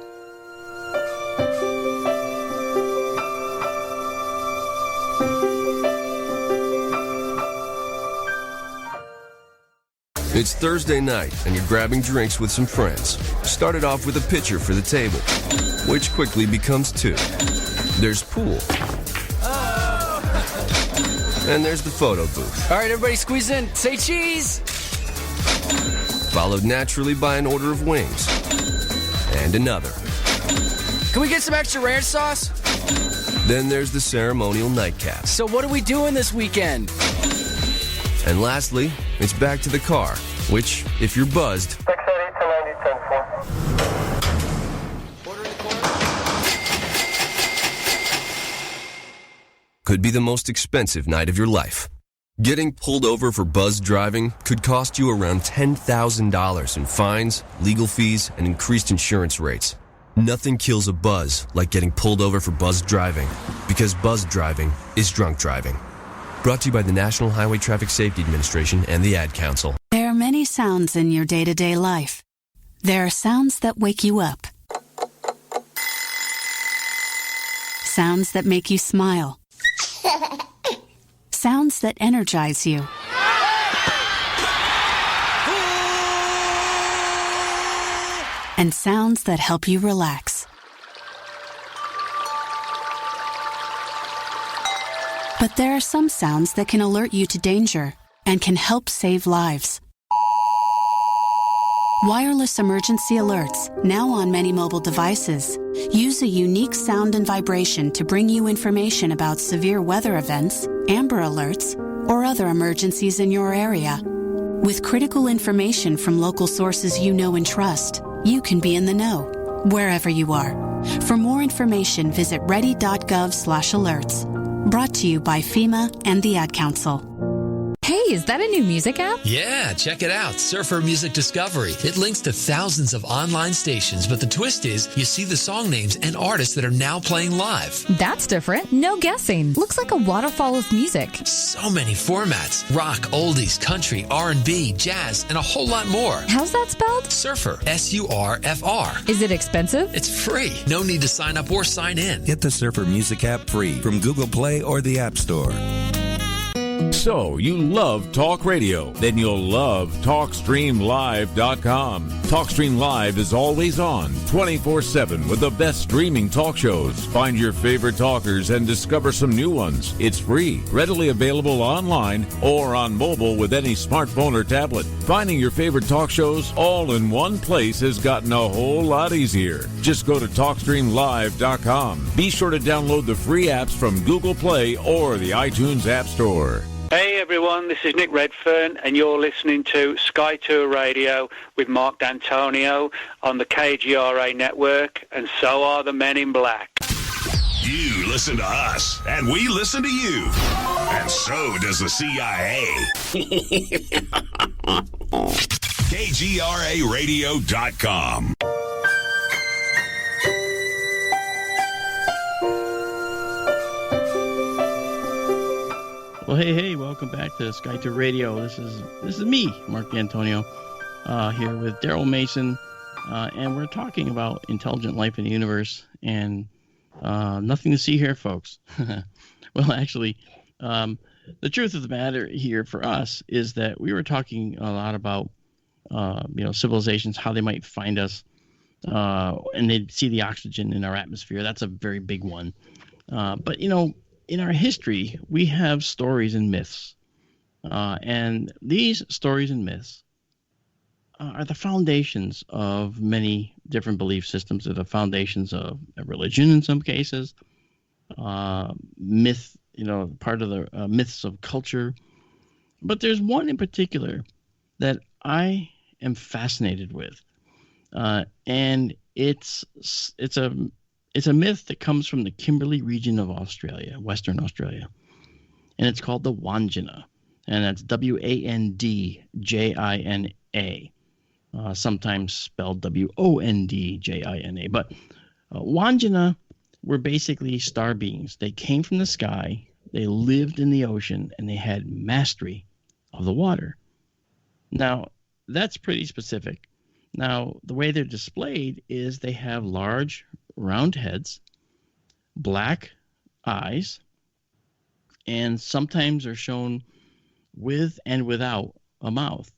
It's Thursday night, and you're grabbing drinks with some friends. Started off with a pitcher for the table, which quickly becomes two. There's pool. And there's the photo booth. All right, everybody squeeze in. Say cheese! Followed naturally by an order of wings. And another. Can we get some extra ranch sauce? Then there's the ceremonial nightcap. So what are we doing this weekend? And lastly, it's back to the car, which, if you're buzzed, could be the most expensive night of your life. Getting pulled over for buzzed driving could cost you around $10,000 in fines, legal fees, and increased insurance rates. Nothing kills a buzz like getting pulled over for buzzed driving, because buzzed driving is drunk driving. Brought to you by the National Highway Traffic Safety Administration and the Ad Council. There are many sounds in your day-to-day life. There are sounds that wake you up. Sounds that make you smile. Sounds that energize you. And sounds that help you relax. But there are some sounds that can alert you to danger and can help save lives. Wireless emergency alerts, now on many mobile devices, use a unique sound and vibration to bring you information about severe weather events, Amber Alerts, or other emergencies in your area. With critical information from local sources you know and trust, you can be in the know, wherever you are. For more information, visit ready.gov/alerts. Brought to you by FEMA and the Ad Council. Hey, is that a new music app? Yeah, check it out. Surfer Music Discovery. It links to thousands of online stations, but the twist is you see the song names and artists that are now playing live. That's different. No guessing. Looks like a waterfall of music. So many formats. Rock, oldies, country, R&B, jazz, and a whole lot more. How's that spelled? Surfer. S-U-R-F-R. Is it expensive? It's free. No need to sign up or sign in. Get the Surfer Music app free from Google Play or the App Store. So, you love talk radio? Then you'll love TalkStreamLive.com. TalkStream Live is always on, 24/7 with the best streaming talk shows. Find your favorite talkers and discover some new ones. It's free, readily available online or on mobile with any smartphone or tablet. Finding your favorite talk shows all in one place has gotten a whole lot easier. Just go to TalkStreamLive.com. Be sure to download the free apps from Google Play or the iTunes App Store. Hey everyone, this is Nick Redfern and you're listening to Sky Tour Radio with Mark D'Antonio on the KGRA network, and so are the Men in Black. You listen to us and we listen to you, and so does the CIA. KGRARadio.com. Well, hey, welcome back to Sky to Radio. This is me, Mark D'Antonio, here with Daryl Mason, and we're talking about intelligent life in the universe, and nothing to see here, folks. Well, actually, the truth of the matter here for us is that we were talking a lot about, civilizations, how they might find us, and they'd see the oxygen in our atmosphere. That's a very big one. But, in our history, we have stories and myths. And these stories and myths are the foundations of many different belief systems. They're the foundations of religion in some cases, myth, part of the myths of culture. But there's one in particular that I am fascinated with. And it's a myth that comes from the Kimberley region of Australia, Western Australia. And it's called the Wandjina. And that's Wandjina, sometimes spelled Wondjina. But Wandjina were basically star beings. They came from the sky, they lived in the ocean, and they had mastery of the water. Now, that's pretty specific. Now, the way they're displayed is they have large, round heads, black eyes, and sometimes are shown with and without a mouth.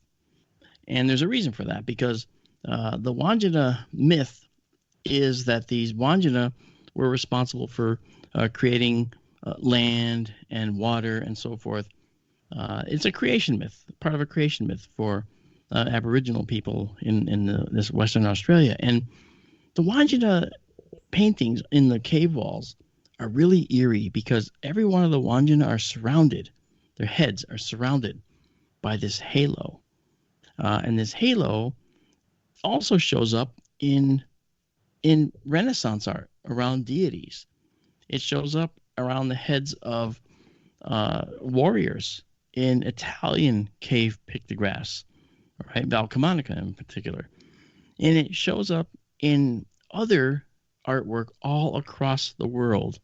And there's a reason for that, because the Wandjina myth is that these Wandjina were responsible for creating land and water and so forth. It's a creation myth, part of a creation myth for Aboriginal people in this Western Australia. And the Wandjina paintings in the cave walls are really eerie because every one of the Wandjina are surrounded, their heads are surrounded by this halo. And this halo also shows up in Renaissance art around deities. It shows up around the heads of warriors in Italian cave pictographs, right? Valcamonica in particular. And it shows up in other artwork all across the world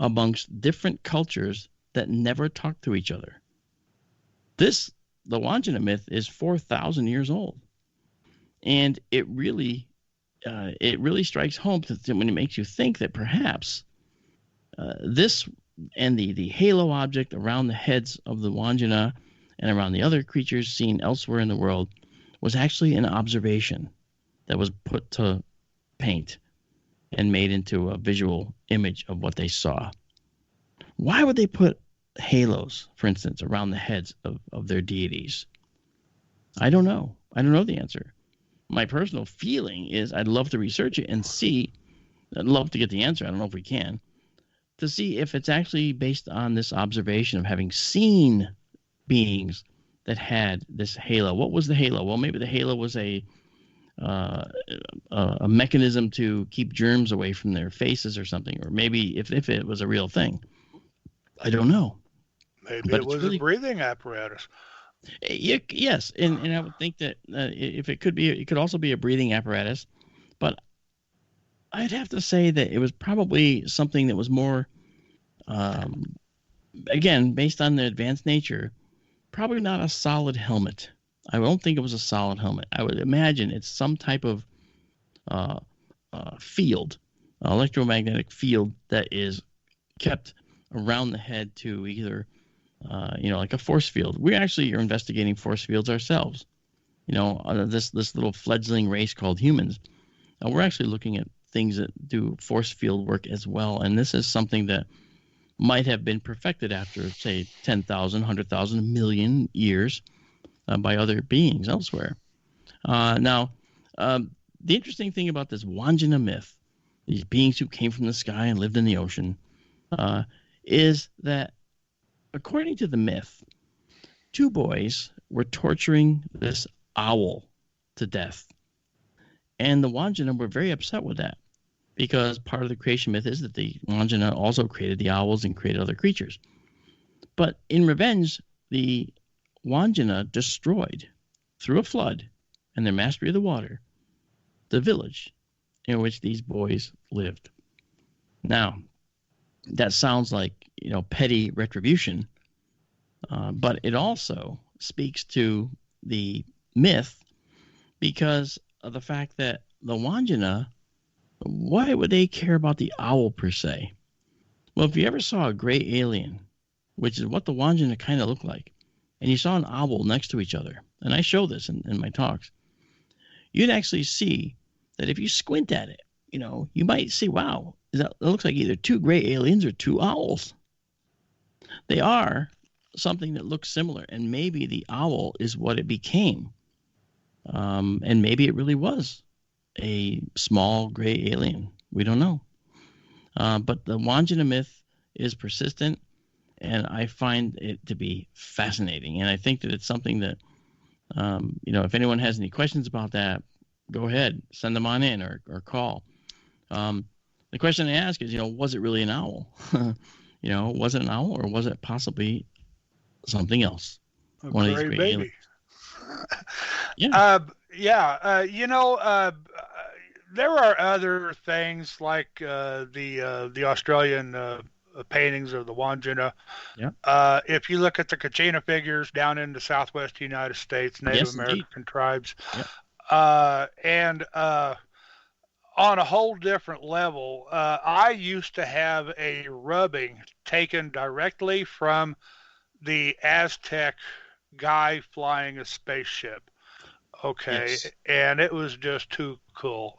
amongst different cultures that never talk to each other. The Wandjina myth is 4,000 years old. And it really strikes home when it makes you think that perhaps this and the halo object around the heads of the Wandjina and around the other creatures seen elsewhere in the world was actually an observation that was put to paint and made into a visual image of what they saw. Why would they put halos, for instance, around the heads of their deities? I don't know. I don't know the answer. My personal feeling is I'd love to research it and see. I'd love to get the answer. I don't know if we can. To see if it's actually based on this observation of having seen beings that had this halo. What was the halo? Well, maybe the halo was a mechanism to keep germs away from their faces or something, or maybe if it was a real thing. I don't know. Maybe it was a breathing apparatus. Yes, and I would think that if it could be, it could also be a breathing apparatus. But I'd have to say that it was probably something that was more, again, based on the advanced nature, probably not a solid helmet. I don't think it was a solid helmet. I would imagine it's some type of field, electromagnetic field that is kept around the head to either like a force field. We actually are investigating force fields ourselves. This little fledgling race called humans. We're actually looking at things that do force field work as well. And this is something that might have been perfected after, say, 10,000, 100,000, million years by other beings elsewhere. Now, the interesting thing about this Wandjina myth, these beings who came from the sky and lived in the ocean, is that according to the myth, two boys were torturing this owl to death. And the Wandjina were very upset with that because part of the creation myth is that the Wandjina also created the owls and created other creatures. But in revenge, the Wandjina destroyed, through a flood and their mastery of the water, the village in which these boys lived. Now, that sounds like, petty retribution, but it also speaks to the myth because of the fact that the Wandjina, why would they care about the owl per se? Well, if you ever saw a gray alien, which is what the Wandjina kind of look like, and you saw an owl next to each other, and I show this in my talks, you'd actually see that if you squint at it, you might see, wow, it looks like either two gray aliens or two owls. They are something that looks similar, and maybe the owl is what it became. And maybe it really was a small gray alien. We don't know. But the Wandjina myth is persistent, and I find it to be fascinating. And I think that it's something that, if anyone has any questions about that, go ahead, send them on in or call. The question I ask is, was it really an owl? Was it an owl, or was it possibly something else? One of these great aliens. Yeah. There are other things like the Australian paintings of the Wandjina. Yeah. If you look at the Kachina figures down in the southwest United States, Native American tribes, and on a whole different level, I used to have a rubbing taken directly from the Aztec guy flying a spaceship. Okay. Yes. And it was just too cool.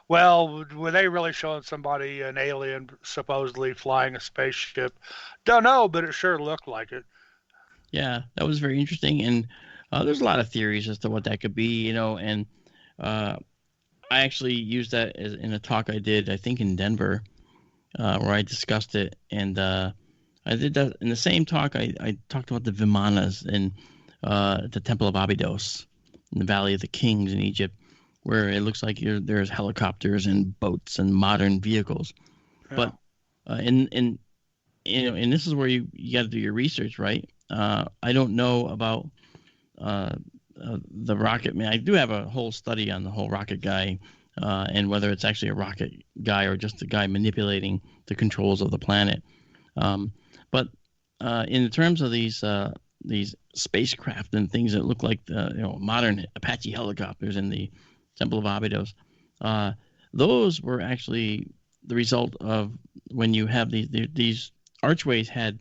Well, were they really showing somebody, an alien, supposedly flying a spaceship? Don't know, but it sure looked like it. Yeah, that was very interesting. And there's a lot of theories as to what that could be, and I actually used that in a talk I did, I think in Denver, where I discussed it. And I did that in the same talk. I talked about the Vimanas in the Temple of Abydos in the Valley of the Kings in Egypt, where it looks like there's helicopters and boats and modern vehicles. Yeah. But and this is where you got to do your research, right? I don't know about the rocket man. I do have a whole study on the whole rocket guy and whether it's actually a rocket guy or just a guy manipulating the controls of the planet. But in terms of these spacecraft and things that look like the modern Apache helicopters in the Temple of Abydos, those were actually the result of when you have these archways had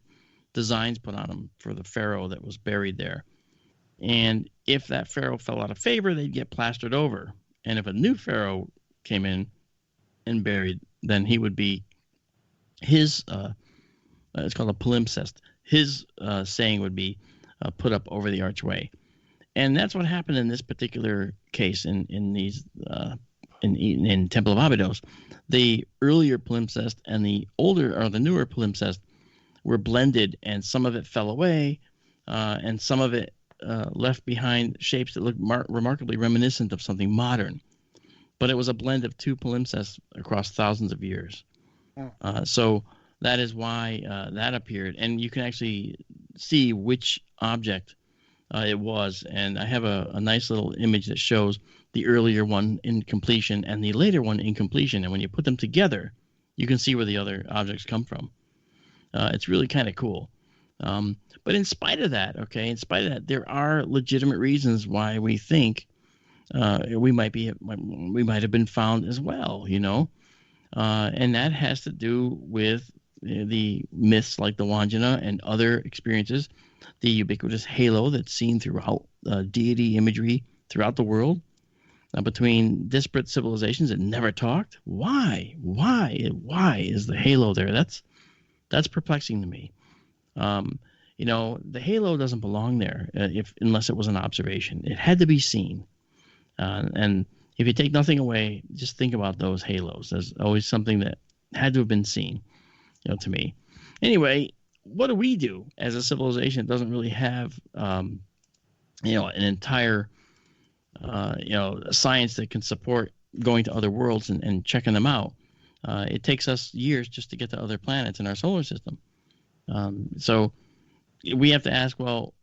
designs put on them for the pharaoh that was buried there. And if that pharaoh fell out of favor, they'd get plastered over. And if a new pharaoh came in and buried, then he would be his it's called a palimpsest. His saying would be put up over the archway. And that's what happened in this particular case in these in Temple of Abydos. The earlier palimpsest and the newer palimpsest were blended, and some of it fell away, and some of it left behind shapes that look remarkably reminiscent of something modern. But it was a blend of two palimpsests across thousands of years. So that is why that appeared. And you can actually see which object it was. And I have a nice little image that shows the earlier one in completion and the later one in completion. And when you put them together, you can see where the other objects come from. It's really kind of cool. But in spite of that, there are legitimate reasons why we think we might have been found as well, and that has to do with the myths like the Wandjina and other experiences, the ubiquitous halo that's seen throughout deity imagery throughout the world, between disparate civilizations that never talked. Why is the halo there? That's perplexing to me. The halo doesn't belong there unless it was an observation. It had to be seen. And if you take nothing away, just think about those halos. There's always something that had to have been seen, to me. Anyway, what do we do as a civilization that doesn't really have, an entire, science that can support going to other worlds and checking them out? It takes us years just to get to other planets in our solar system. So we have to ask, well,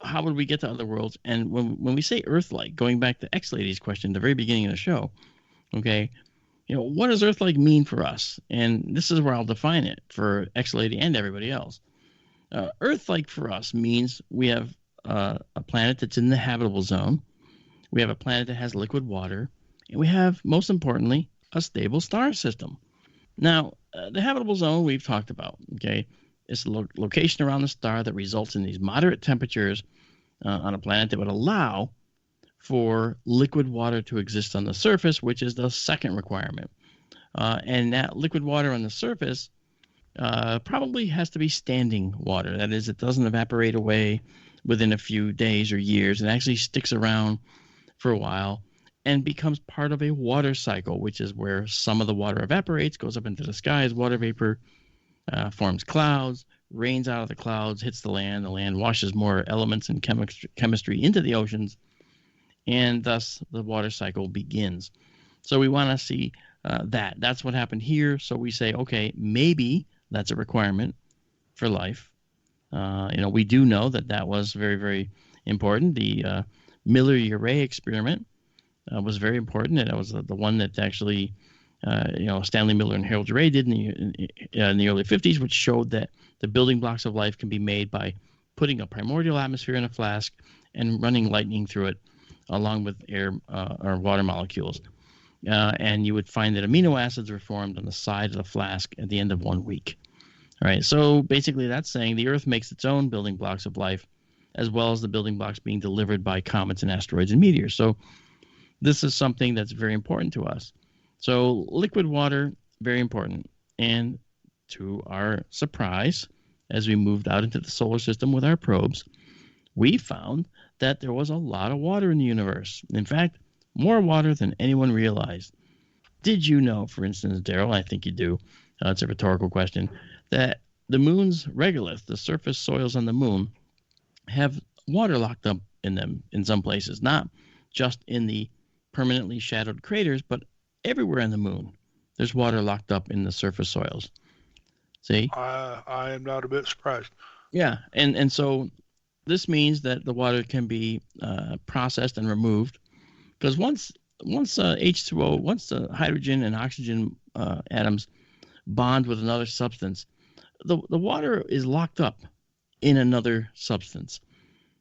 how would we get to other worlds? And when we say Earth-like, going back to X-Lady's question at the very beginning of the show, okay, what does Earth-like mean for us? And this is where I'll define it for X-Lady and everybody else. Earth-like for us means we have a planet that's in the habitable zone. We have a planet that has liquid water. And we have, most importantly, a stable star system. Now, the habitable zone we've talked about, okay? It's the location around the star that results in these moderate temperatures on a planet that would allow for liquid water to exist on the surface, which is the second requirement. And that liquid water on the surface probably has to be standing water. That is, it doesn't evaporate away within a few days or years. It actually sticks around for a while and becomes part of a water cycle, which is where some of the water evaporates, goes up into the sky as water vapor, forms clouds, rains out of the clouds, hits the land washes more elements and chemistry into the oceans, and thus the water cycle begins. So we want to see that's what happened here. So we say, okay, maybe that's a requirement for life. We do know that was very, very important. The Miller-Urey experiment was very important. And that was the one that actually Stanley Miller and Harold Urey did in the early 50s, which showed that the building blocks of life can be made by putting a primordial atmosphere in a flask and running lightning through it, along with air or water molecules. And you would find that amino acids were formed on the side of the flask at the end of 1 week. All right, so basically that's saying the Earth makes its own building blocks of life, as well as the building blocks being delivered by comets and asteroids and meteors. So this is something that's very important to us. So liquid water, very important. And to our surprise, as we moved out into the solar system with our probes, we found that there was a lot of water in the universe. In fact, more water than anyone realized. Did you know, for instance, Daryl, I think you do, it's a rhetorical question, that the moon's regolith, the surface soils on the moon, have water locked up in them in some places, not just in the permanently shadowed craters, but everywhere on the moon. There's water locked up in the surface soils. See? I am not a bit surprised. Yeah, and so this means that the water can be processed and removed, because once H2O, once the hydrogen and oxygen atoms bond with another substance, the water is locked up in another substance.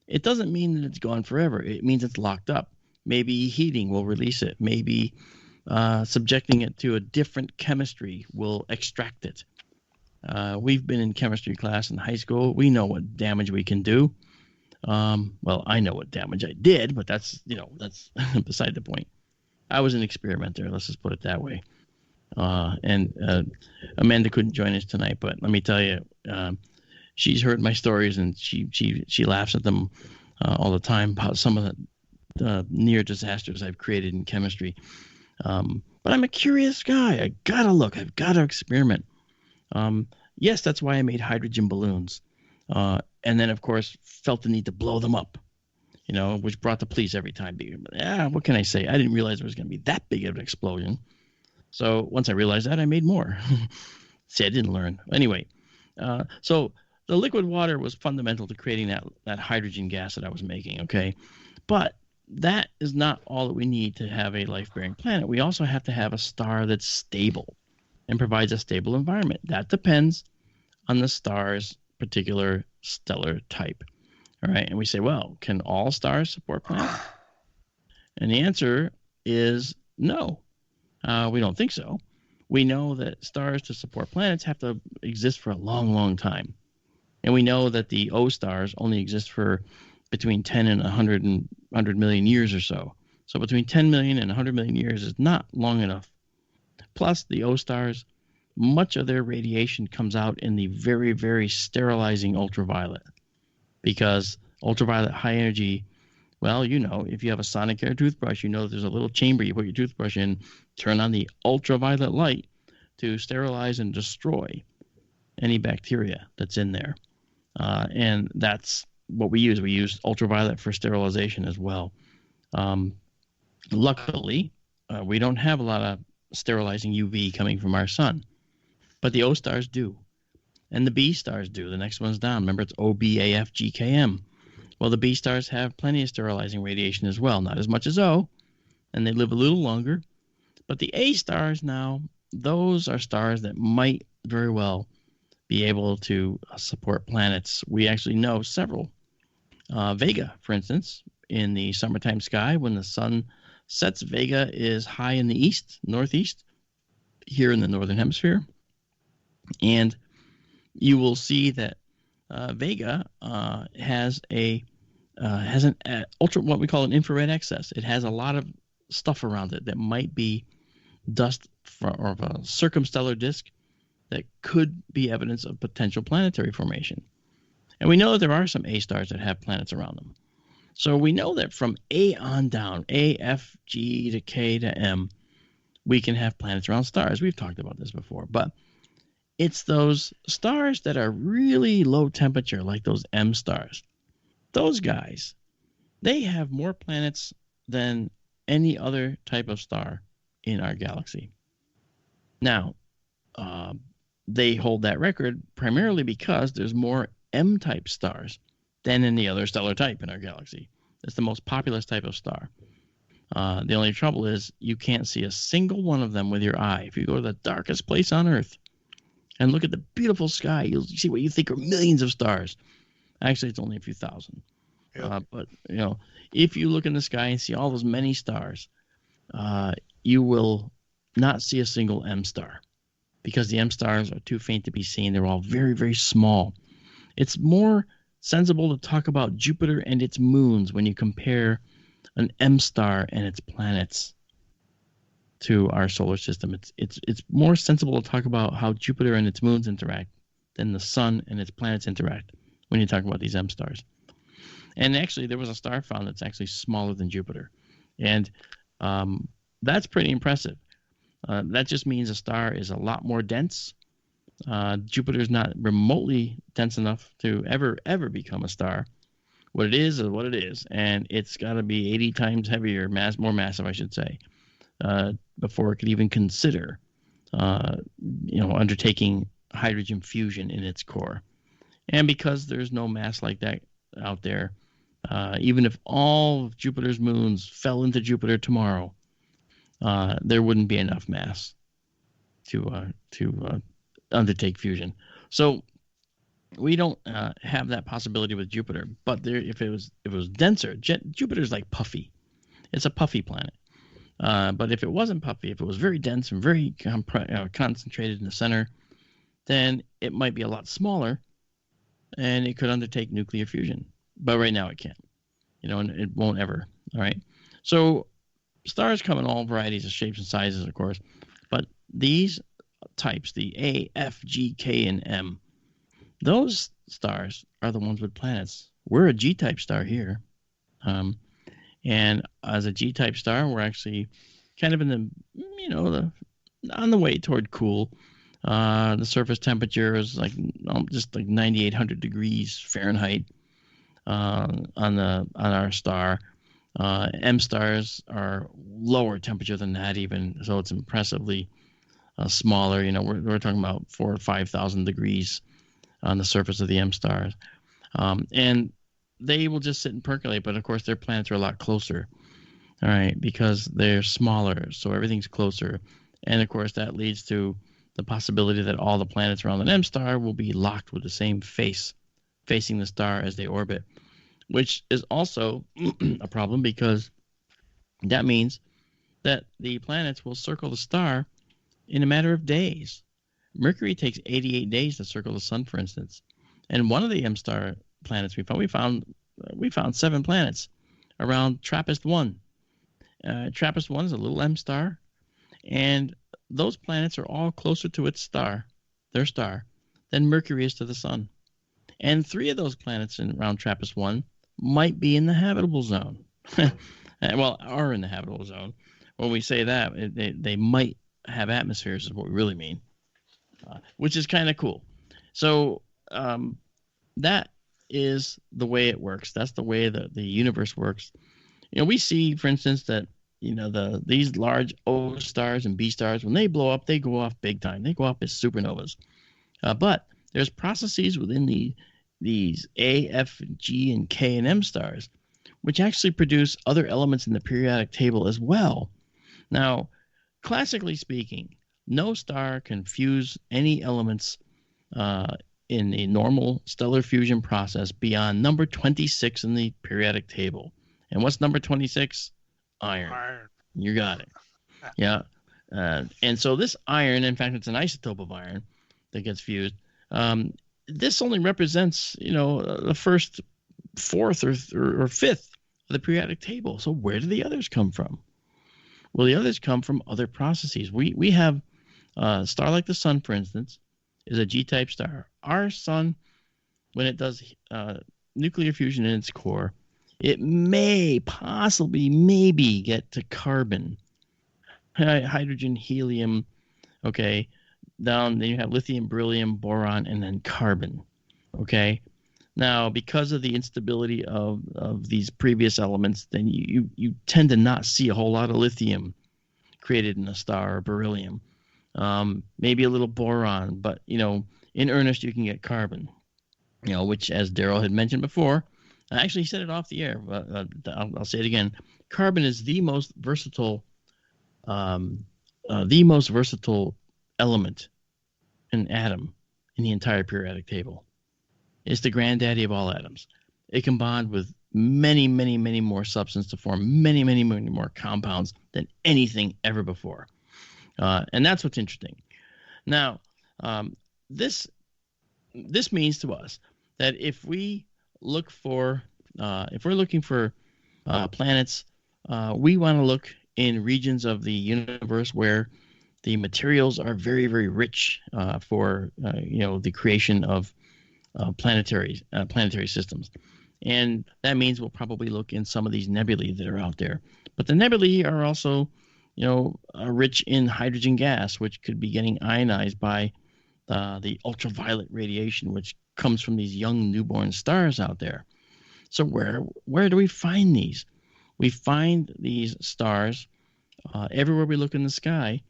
It doesn't mean that it's gone forever. It means it's locked up. Maybe heating will release it. Maybe subjecting it to a different chemistry will extract it. We've been in chemistry class in high school. We know what damage we can do. Well, I know what damage I did, but that's beside the point. I was an experimenter. Let's just put it that way. And Amanda couldn't join us tonight, but let me tell you, she's heard my stories and she laughs at them all the time about some of the near disasters I've created in chemistry. But I'm a curious guy. I gotta look. I've got to experiment. Yes, that's why I made hydrogen balloons. And then, of course, felt the need to blow them up, which brought the police every time. What can I say? I didn't realize it was going to be that big of an explosion. So once I realized that, I made more. See, I didn't learn. Anyway, so the liquid water was fundamental to creating that hydrogen gas that I was making, okay? But that is not all that we need to have a life-bearing planet. We also have to have a star that's stable and provides a stable environment. That depends on the star's particular stellar type. All right, and we say, well, can all stars support planets? And the answer is no. We don't think so. we know that stars to support planets have to exist for a long, long time. And we know that the O stars only exist for between 10 and 100 million years or so. So between 10 million and 100 million years is not long enough. Plus, the O stars, much of their radiation comes out in the very, very sterilizing ultraviolet. Because ultraviolet high energy, well, you know, if you have a Sonicare toothbrush, you know there's a little chamber you put your toothbrush in, turn on the ultraviolet light to sterilize and destroy any bacteria that's in there. And that's what we use. We use ultraviolet for sterilization as well. Luckily, we don't have a lot of sterilizing UV coming from our sun, but the O stars do, and the B stars do. The next one's down. Remember, it's O, B, A, F, G, K, M. Well, the B stars have plenty of sterilizing radiation as well, not as much as O, and they live a little longer. But the A stars now, those are stars that might very well be able to support planets. We actually know several. Vega, for instance, in the summertime sky, when the sun sets, Vega is high in the east, northeast, here in the northern hemisphere. And you will see that Vega has an ultra, what we call an infrared excess. It has a lot of stuff around it that might be dust or of a circumstellar disk that could be evidence of potential planetary formation. And we know that there are some A stars that have planets around them. So we know that from A on down, A, F, G to K to M, we can have planets around stars. We've talked about this before, but it's those stars that are really low temperature, like those M stars. Those guys, they have more planets than any other type of star in our galaxy. Now, they hold that record primarily because there's more M-type stars than any other stellar type in our galaxy. It's the most populous type of star. The only trouble is you can't see a single one of them with your eye. If you go to the darkest place on Earth and look at the beautiful sky, you'll see what you think are millions of stars. Actually, it's only a few thousand. Yep. But, you know, if you look in the sky and see all those many stars, you will not see a single M star because the M stars are too faint to be seen. They're all very, very small. It's more sensible to talk about Jupiter and its moons when you compare an M star and its planets to our solar system. It's more sensible to talk about how Jupiter and its moons interact than the sun and its planets interact when you talk about these M stars. And actually, there was a star found that's actually smaller than Jupiter. And that's pretty impressive. That just means a star is a lot more dense. Jupiter's not remotely dense enough to ever become a star. What it is what it is. And it's got to be 80 times heavier, more massive, I should say, before it could even consider, undertaking hydrogen fusion in its core. And because there's no mass like that out there, even if all of Jupiter's moons fell into Jupiter tomorrow, there wouldn't be enough mass to undertake fusion. So we don't have that possibility with Jupiter. But if it was denser, Jupiter's like puffy. It's a puffy planet. But if it wasn't puffy, if it was very dense and very concentrated in the center, then it might be a lot smaller, and it could undertake nuclear fusion. But right now it can't, and it won't ever. All right. So stars come in all varieties of shapes and sizes, of course, but these types, the A, F, G, K, and M, those stars are the ones with planets. We're a G-type star here. And as a G-type star, we're actually kind of in the, on the way toward cool. The surface temperature is just like 9,800 degrees Fahrenheit on our star. M stars are lower temperature than that even, so it's impressively smaller. We're talking about 4,000 or 5,000 degrees on the surface of the M stars. And they will just sit and percolate, but of course their planets are a lot closer, all right, because they're smaller, so everything's closer. And of course that leads to the possibility that all the planets around an M star will be locked with the same face facing the star as they orbit, which is also a problem because that means that the planets will circle the star in a matter of days. Mercury takes 88 days to circle the sun, for instance. And one of the M-star planets we found 7 planets around TRAPPIST-1. TRAPPIST-1 is a little M-star, and those planets are all closer to its star, their star, than Mercury is to the sun. And 3 of those planets around TRAPPIST-1 might be in the habitable zone. Well, are in the habitable zone. When we say that, they might have atmospheres is what we really mean, which is kind of cool. So that is the way it works. That's the way the universe works. We see, for instance, that these large O stars and B stars, when they blow up, they go off big time. They go off as supernovas. But there's processes within these A, F, G, and K and M stars, which actually produce other elements in the periodic table as well. Now, classically speaking, no star can fuse any elements in a normal stellar fusion process beyond number 26 in the periodic table. And what's number 26? Iron. You got it. Yeah. And so this iron, in fact, it's an isotope of iron that gets fused. This only represents, the first fourth or fifth of the periodic table. So where do the others come from? Well, the others come from other processes. We have a star like the sun, for instance, is a G-type star. Our sun, when it does nuclear fusion in its core, it may maybe get to carbon, hydrogen, helium, okay, down, then you have lithium, beryllium, boron, and then carbon, okay? Now, because of the instability of these previous elements, then you tend to not see a whole lot of lithium created in a star, or beryllium. Maybe a little boron, but, in earnest, you can get carbon, which, as Daryl had mentioned before, I actually said it off the air, but I'll say it again. Carbon is the most versatile element, an atom in the entire periodic table. It's the granddaddy of all atoms. It can bond with many, many, many more substances to form many, many, many more compounds than anything ever before. And that's what's interesting. Now, this means to us that if we're looking for planets, we want to look in regions of the universe where the materials are very, very rich for the creation of planetary systems. And that means we'll probably look in some of these nebulae that are out there. But the nebulae are also, rich in hydrogen gas, which could be getting ionized by the ultraviolet radiation, which comes from these young newborn stars out there. So where do we find these? We find these stars everywhere we look in the sky,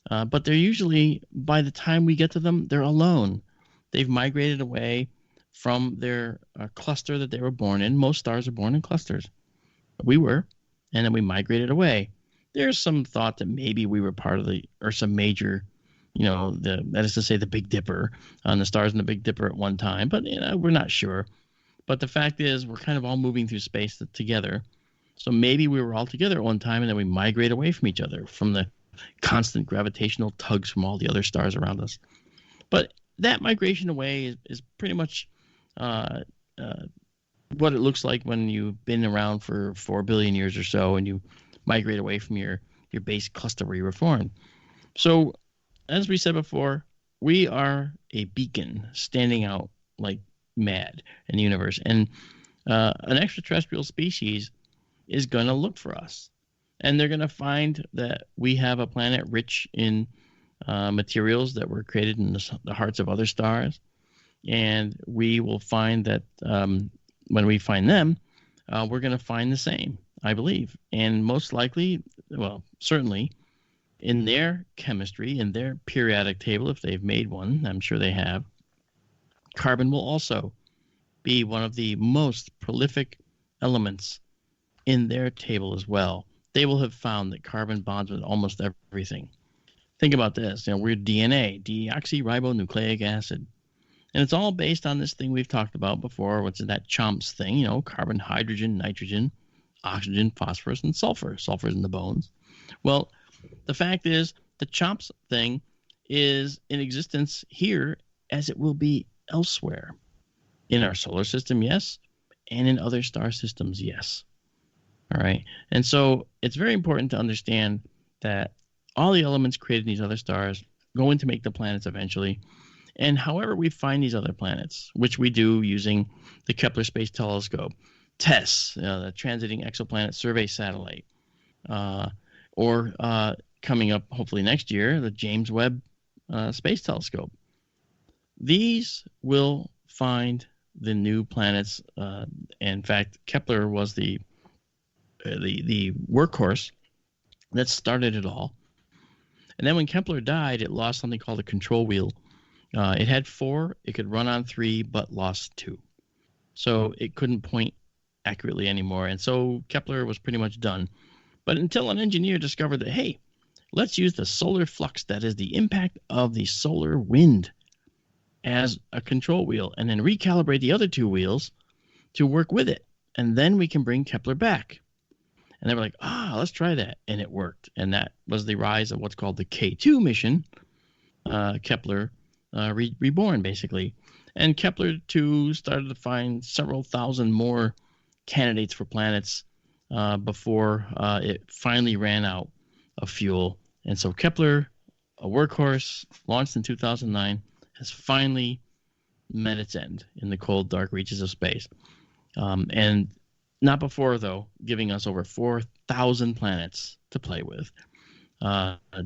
but they're usually, by the time we get to them, they're alone. They've migrated away from their cluster that they were born in. Most stars are born in clusters. We were, and then we migrated away. There's some thought that maybe we were part of the Ursa Major, that is to say the Big Dipper, on the stars in the Big Dipper at one time, but we're not sure. But the fact is, we're kind of all moving through space together. So maybe we were all together at one time, and then we migrate away from each other, from the constant gravitational tugs from all the other stars around us. But that migration away is pretty much what it looks like when you've been around for 4 billion years or so, and you migrate away from your base cluster where you were formed. So, as we said before, we are a beacon standing out like mad in the universe, and an extraterrestrial species is going to look for us, and they're going to find that we have a planet rich in materials that were created in the hearts of other stars, and we will find that when we find them, we're going to find the same, I believe, and most likely, well, certainly in their chemistry, in their periodic table, if they've made one, I'm sure they have, carbon will also be one of the most prolific elements in their table as well. They will have found that carbon bonds with almost everything. Think about this. We're DNA, deoxyribonucleic acid. And it's all based on this thing we've talked about before, what's in that CHOMPS thing, carbon, hydrogen, nitrogen, oxygen, phosphorus, and sulfur. Sulfur's in the bones. Well, the fact is, the CHOMPS thing is in existence here as it will be elsewhere. In our solar system, yes, and in other star systems, yes. All right. And so it's very important to understand that all the elements created in these other stars go in to make the planets eventually. And however we find these other planets, which we do using the Kepler Space Telescope, TESS, the Transiting Exoplanet Survey Satellite, or coming up hopefully next year, the James Webb Space Telescope. These will find the new planets. In fact, Kepler was the workhorse that started it all. And then when Kepler died, it lost something called a control wheel. It had 4, it could run on 3, but lost 2. So it couldn't point accurately anymore. And so Kepler was pretty much done. But until an engineer discovered that, hey, let's use the solar flux, that is the impact of the solar wind, as a control wheel, and then recalibrate the other 2 wheels to work with it. And then we can bring Kepler back. And they were like, let's try that. And it worked. And that was the rise of what's called the K2 mission, Kepler reborn, basically. And Kepler 2 started to find several thousand more candidates for planets before it finally ran out of fuel. And so Kepler, a workhorse, launched in 2009, has finally met its end in the cold, dark reaches of space. And not before, though, giving us over 4,000 planets to play with.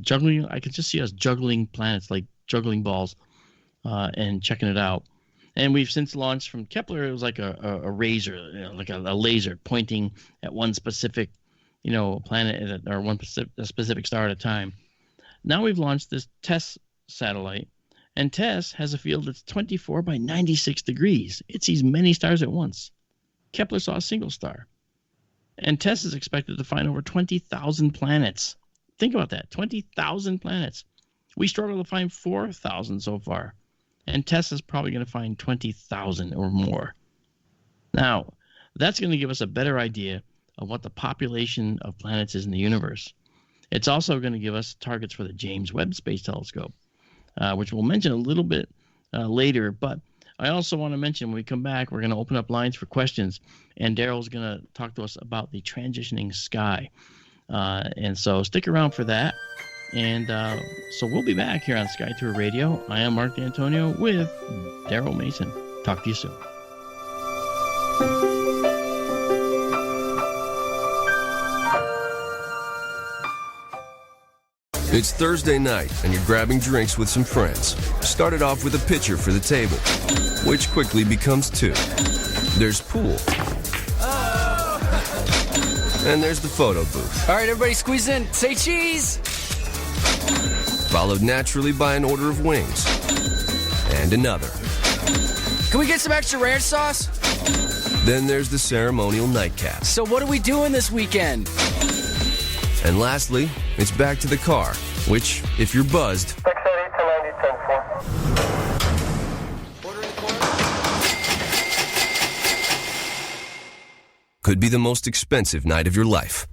Juggling, I can just see us juggling planets like juggling balls and checking it out. And we've since launched from Kepler. It was like a razor, like a laser pointing at one specific, planet or one specific star at a time. Now we've launched this TESS satellite, and TESS has a field that's 24 by 96 degrees. It sees many stars at once. Kepler saw a single star. And TESS is expected to find over 20,000 planets. Think about that, 20,000 planets. We struggle to find 4,000 so far. And TESS is probably going to find 20,000 or more. Now, that's going to give us a better idea of what the population of planets is in the universe. It's also going to give us targets for the James Webb Space Telescope, which we'll mention a little bit later. But I also want to mention when we come back, we're going to open up lines for questions, and Daryl's going to talk to us about the transitioning sky. And so stick around for that. And so we'll be back here on Sky Tour Radio. I am Mark D'Antonio with Daryl Mason. Talk to you soon. It's Thursday night, and you're grabbing drinks with some friends. Started off with a pitcher for the table, which quickly becomes 2. There's pool. And there's the photo booth. All right, everybody squeeze in. Say cheese. Followed naturally by an order of wings. And another. Can we get some extra ranch sauce? Then there's the ceremonial nightcap. So what are we doing this weekend? And lastly, it's back to the car, which, if you're buzzed, could be the most expensive night of your life.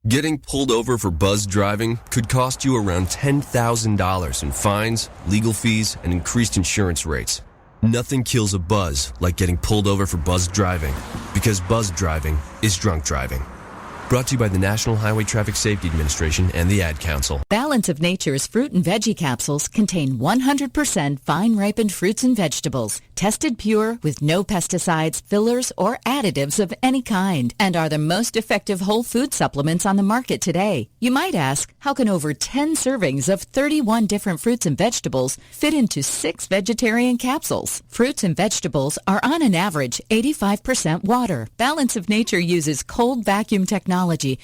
Getting pulled over for buzz driving could cost you around $10,000 in fines, legal fees, and increased insurance rates. Nothing kills a buzz like getting pulled over for buzz driving, because buzz driving is drunk driving. Brought to you by the National Highway Traffic Safety Administration and the Ad Council. Balance of Nature's fruit and veggie capsules contain 100% fine-ripened fruits and vegetables, tested pure with no pesticides, fillers, or additives of any kind, and are the most effective whole food supplements on the market today. You might ask, how can over 10 servings of 31 different fruits and vegetables fit into 6 vegetarian capsules? Fruits and vegetables are on an average 85% water. Balance of Nature uses cold vacuum technology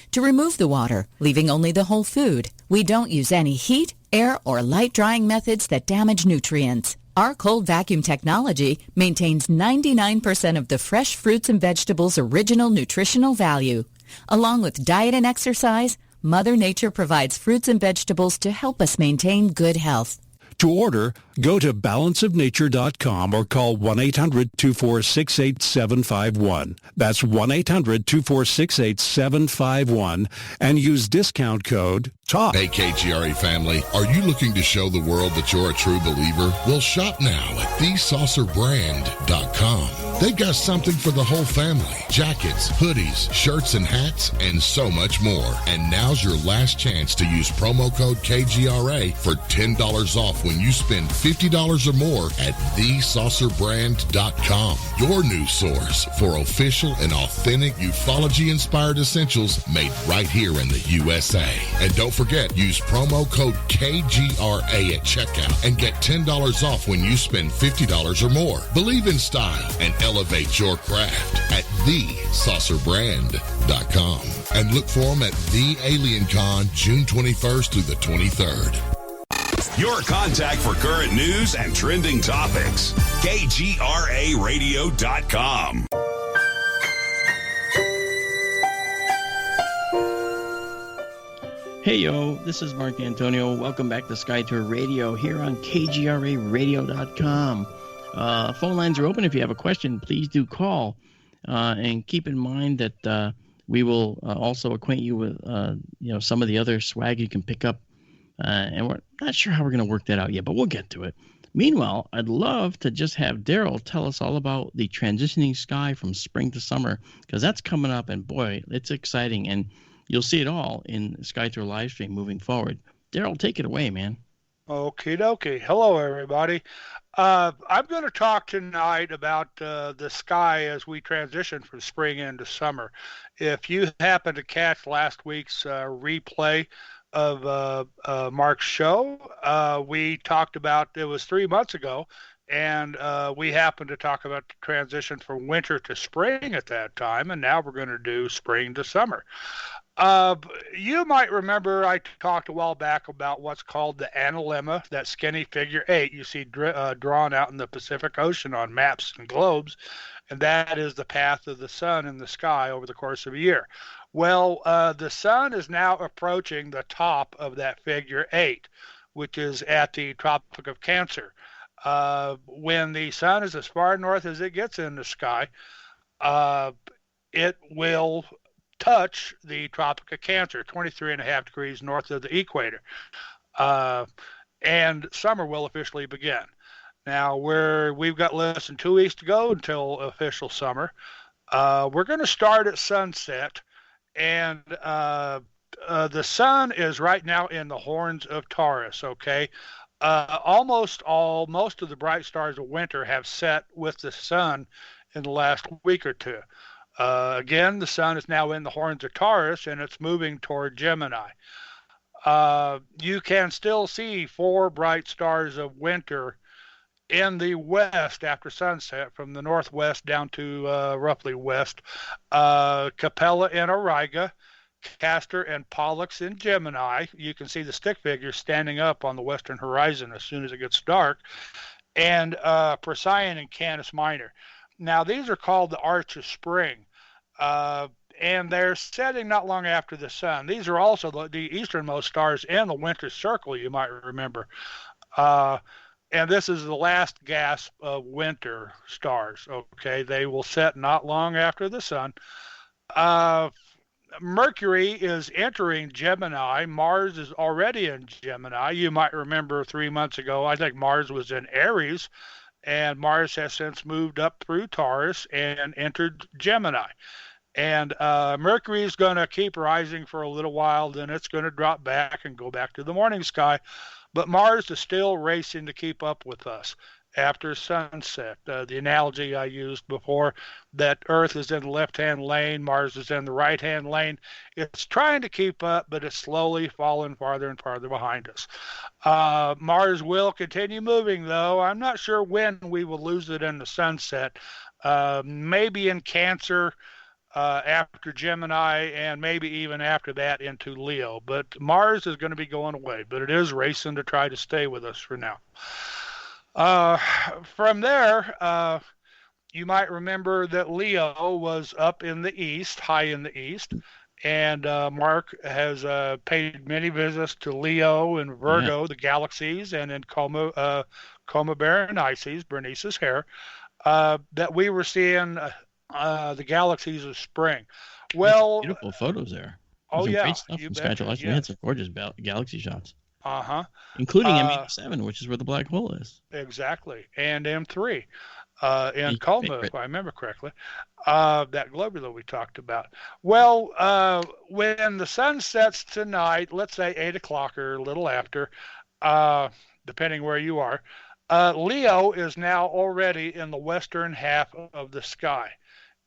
to remove the water, leaving only the whole food. We don't use any heat, air, or light drying methods that damage nutrients. Our cold vacuum technology maintains 99% of the fresh fruits and vegetables' original nutritional value. Along with diet and exercise, Mother Nature provides fruits and vegetables to help us maintain good health. To order, go to balanceofnature.com or call 1-800-246-8751. That's 1-800-246-8751 and use discount code TALK. Hey, KGRA family, are you looking to show the world that you're a true believer? Well, shop now at thesaucerbrand.com. They've got something for the whole family. Jackets, hoodies, shirts, and hats, and so much more. And now's your last chance to use promo code KGRA for $10 off when you spend $50 or more at thesaucerbrand.com. Your new source for official and authentic ufology-inspired essentials made right here in the USA. And don't forget, use promo code KGRA at checkout and get $10 off when you spend $50 or more. Believe in style and elevate your craft at thesaucerbrand.com. And look for them at the Alien Con, June 21st through the 23rd. Your contact for current news and trending topics. KGRAradio.com. Hey, yo, this is Mark Antonio. Welcome back to Sky Tour Radio here on KGRAradio.com. Phone lines are open. If you have a question, please do call. And keep in mind that we will also acquaint you with some of the other swag you can pick up. And we're not sure how we're going to work that out yet, but we'll get to it. Meanwhile, I'd love to just have Daryl tell us all about the transitioning sky from spring to summer, because that's coming up, and boy, it's exciting, and you'll see it all in Sky Tour live stream moving forward. Daryl, take it away, man. Okie dokie. Hello, everybody. I'm going to talk tonight about the sky as we transition from spring into summer. If you happen to catch last week's replay of Mark's show, we talked about, it was 3 months ago, and we happened to talk about the transition from winter to spring at that time, and now we're going to do spring to summer. You might remember I talked a while back about what's called the analemma, that skinny figure 8 you see drawn out in the Pacific Ocean on maps and globes, and that is the path of the sun in the sky over the course of a year. Well, the sun is now approaching the top of that figure 8, which is at the Tropic of Cancer. When the sun is as far north as it gets in the sky, it will touch the Tropic of Cancer, 23.5 degrees north of the equator. And summer will officially begin. Now, we've got less than 2 weeks to go until official summer. We're going to start at sunset, and the sun is right now in the horns of Taurus, okay? Most of the bright stars of winter have set with the sun in the last week or two. Again, the sun is now in the horns of Taurus, and it's moving toward Gemini. You can still see 4 bright stars of winter in the west after sunset, from the northwest down to roughly west. Capella in Auriga, Castor and Pollux in Gemini. You can see the stick figures standing up on the western horizon as soon as it gets dark. And Procyon in Canis Minor. Now, these are called the Arch of Spring, and they're setting not long after the sun. These are also the easternmost stars in the winter circle, you might remember. And this is the last gasp of winter stars, okay? They will set not long after the sun. Mercury is entering Gemini. Mars is already in Gemini. You might remember 3 months ago, I think Mars was in Aries, and Mars has since moved up through Taurus and entered Gemini. And Mercury is going to keep rising for a little while, then it's going to drop back and go back to the morning sky. But Mars is still racing to keep up with us after sunset. The analogy I used before, that Earth is in the left-hand lane, Mars is in the right-hand lane. It's trying to keep up, but it's slowly falling farther and farther behind us. Mars will continue moving, though. I'm not sure when we will lose it in the sunset. Maybe in Cancer, after Gemini, and maybe even after that into Leo. But Mars is going to be going away, but it is racing to try to stay with us for now. From there, you might remember that Leo was up in the east, high in the east. And Mark has paid many visits to Leo and Virgo, the galaxies, and in Coma Berenices, hair, that we were seeing the galaxies of spring. Well, beautiful photos there. Oh, some yeah. great stuff from Sky Trial. We had some gorgeous galaxy shots. Including M87, which is where the black hole is. Exactly. And M3 in Coma, if I remember correctly. That globular we talked about. Well, when the sun sets tonight, let's say 8 o'clock or a little after, depending where you are, Leo is now already in the western half of the sky.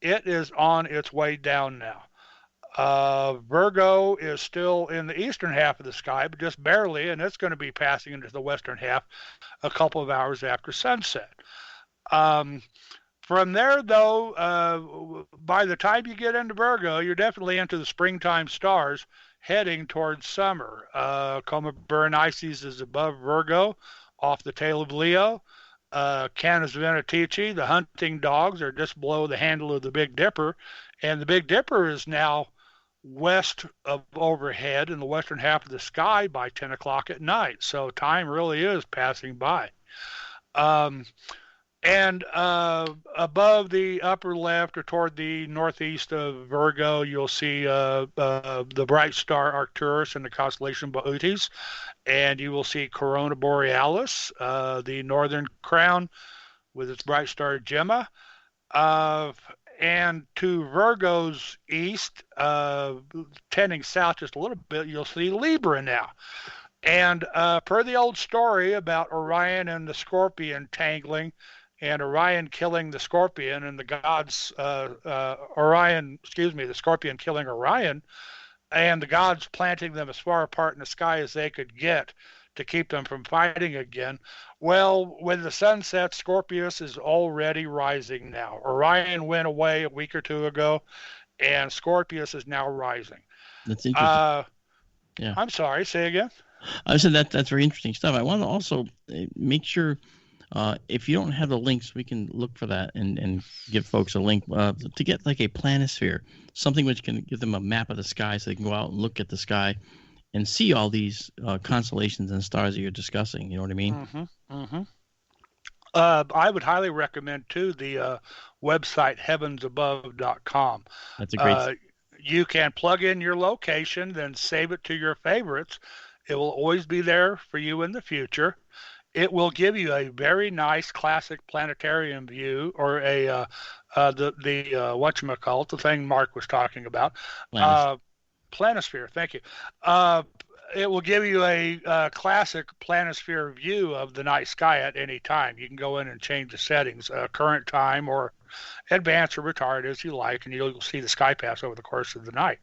It is on its way down now. Virgo is still in the eastern half of the sky, but just barely, and it's going to be passing into the western half a couple of hours after sunset. From there, though, by the time you get into Virgo, you're definitely into the springtime stars heading towards summer. Coma Berenices is above Virgo, off the tail of Leo. Canis Venatici, the hunting dogs, are just below the handle of the Big Dipper, and the Big Dipper is now west of overhead in the western half of the sky by 10 o'clock at night. So time really is passing by. And above the upper left or toward the northeast of Virgo, you'll see the bright star Arcturus and the constellation Boötes. And you will see Corona Borealis, the northern crown with its bright star Gemma. And to Virgo's east, tending south just a little bit, you'll see Libra now. And per the old story about Orion and the Scorpion tangling, and Orion killing the Scorpion, and the gods, the Scorpion killing Orion, and the gods planting them as far apart in the sky as they could get to keep them from fighting again. Well, when the sun sets, Scorpius is already rising now. Orion went away a week or two ago, and Scorpius is now rising. That's interesting. Yeah. I'm sorry, say again? I said that's very interesting stuff. I want to also make sure, if you don't have the links, we can look for that and give folks a link to get like a planisphere, something which can give them a map of the sky so they can go out and look at the sky and see all these constellations and stars that you're discussing. You know what I mean? I would highly recommend, too, the website heavensabove.com. That's a great you can plug in your location, then save it to your favorites. It will always be there for you in the future. It will give you a very nice classic planetarium view, or the whatchamacallit, the thing Mark was talking about. Planisphere, thank you. It will give you a classic planisphere view of the night sky at any time. You can go in and change the settings, current time or advance or retard as you like, and you'll see the sky pass over the course of the night.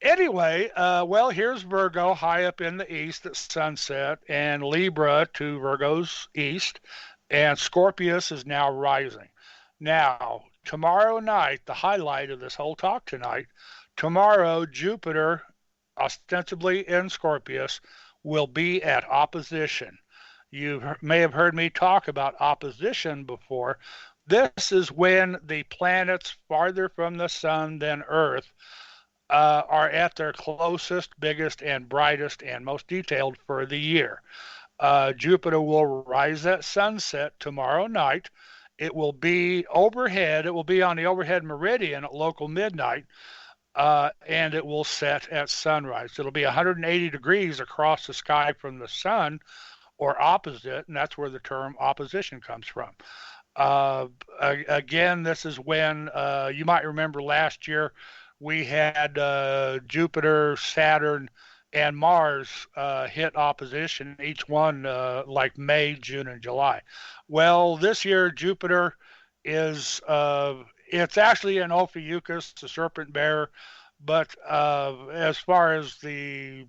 Anyway, well, here's Virgo high up in the east at sunset, and Libra to Virgo's east, and Scorpius is now rising. Now, tomorrow night, the highlight of this whole talk tonight, tomorrow, Jupiter, ostensibly in Scorpius, will be at opposition. You may have heard me talk about opposition before. This is when the planets farther from the sun than Earth are at their closest, biggest, and brightest, and most detailed for the year. Jupiter will rise at sunset tomorrow night. It will be overhead. It will be on the overhead meridian at local midnight, and it will set at sunrise. It'll be 180 degrees across the sky from the sun, or opposite, and that's where the term opposition comes from. Again, this is when, you might remember last year, we had Jupiter, Saturn, and Mars hit opposition, each one like May, June, and July. Well, this year, Jupiter is, it's actually an Ophiuchus, the serpent bearer, but as far as the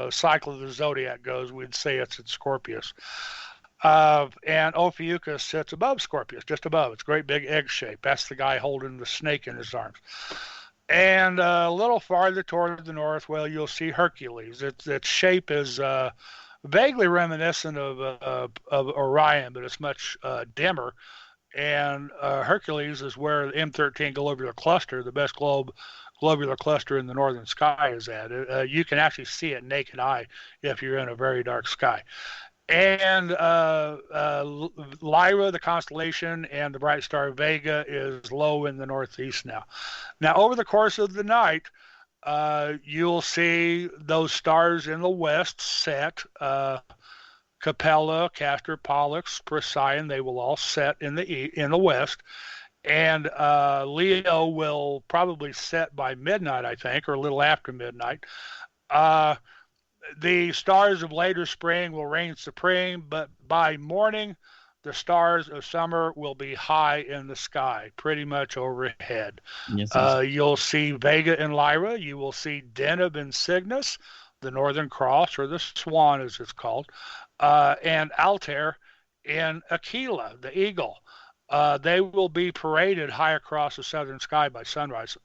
cycle of the zodiac goes, we'd say it's in Scorpius. And Ophiuchus sits above Scorpius, just above. It's a great big egg shape. That's the guy holding the snake in his arms. And a little farther toward the north, well, you'll see Hercules. Its shape is vaguely reminiscent of Orion, but it's much dimmer. And Hercules is where the M13 globular cluster, the best globular cluster in the northern sky is at. You can actually see it naked eye if you're in a very dark sky. And Lyra, the constellation, and the bright star Vega is low in the northeast now. Now, over the course of the night, you'll see those stars in the west set. Capella, Castor, Pollux, Procyon, they will all set in the west. And Leo will probably set by midnight, I think, or a little after midnight. The stars of later spring will reign supreme, but by morning, the stars of summer will be high in the sky, pretty much overhead. Yes, you'll see Vega and Lyra. You will see Deneb and Cygnus, the Northern Cross, or the Swan as it's called, and Altair and Aquila, the Eagle. They will be paraded high across the southern sky by sunrise.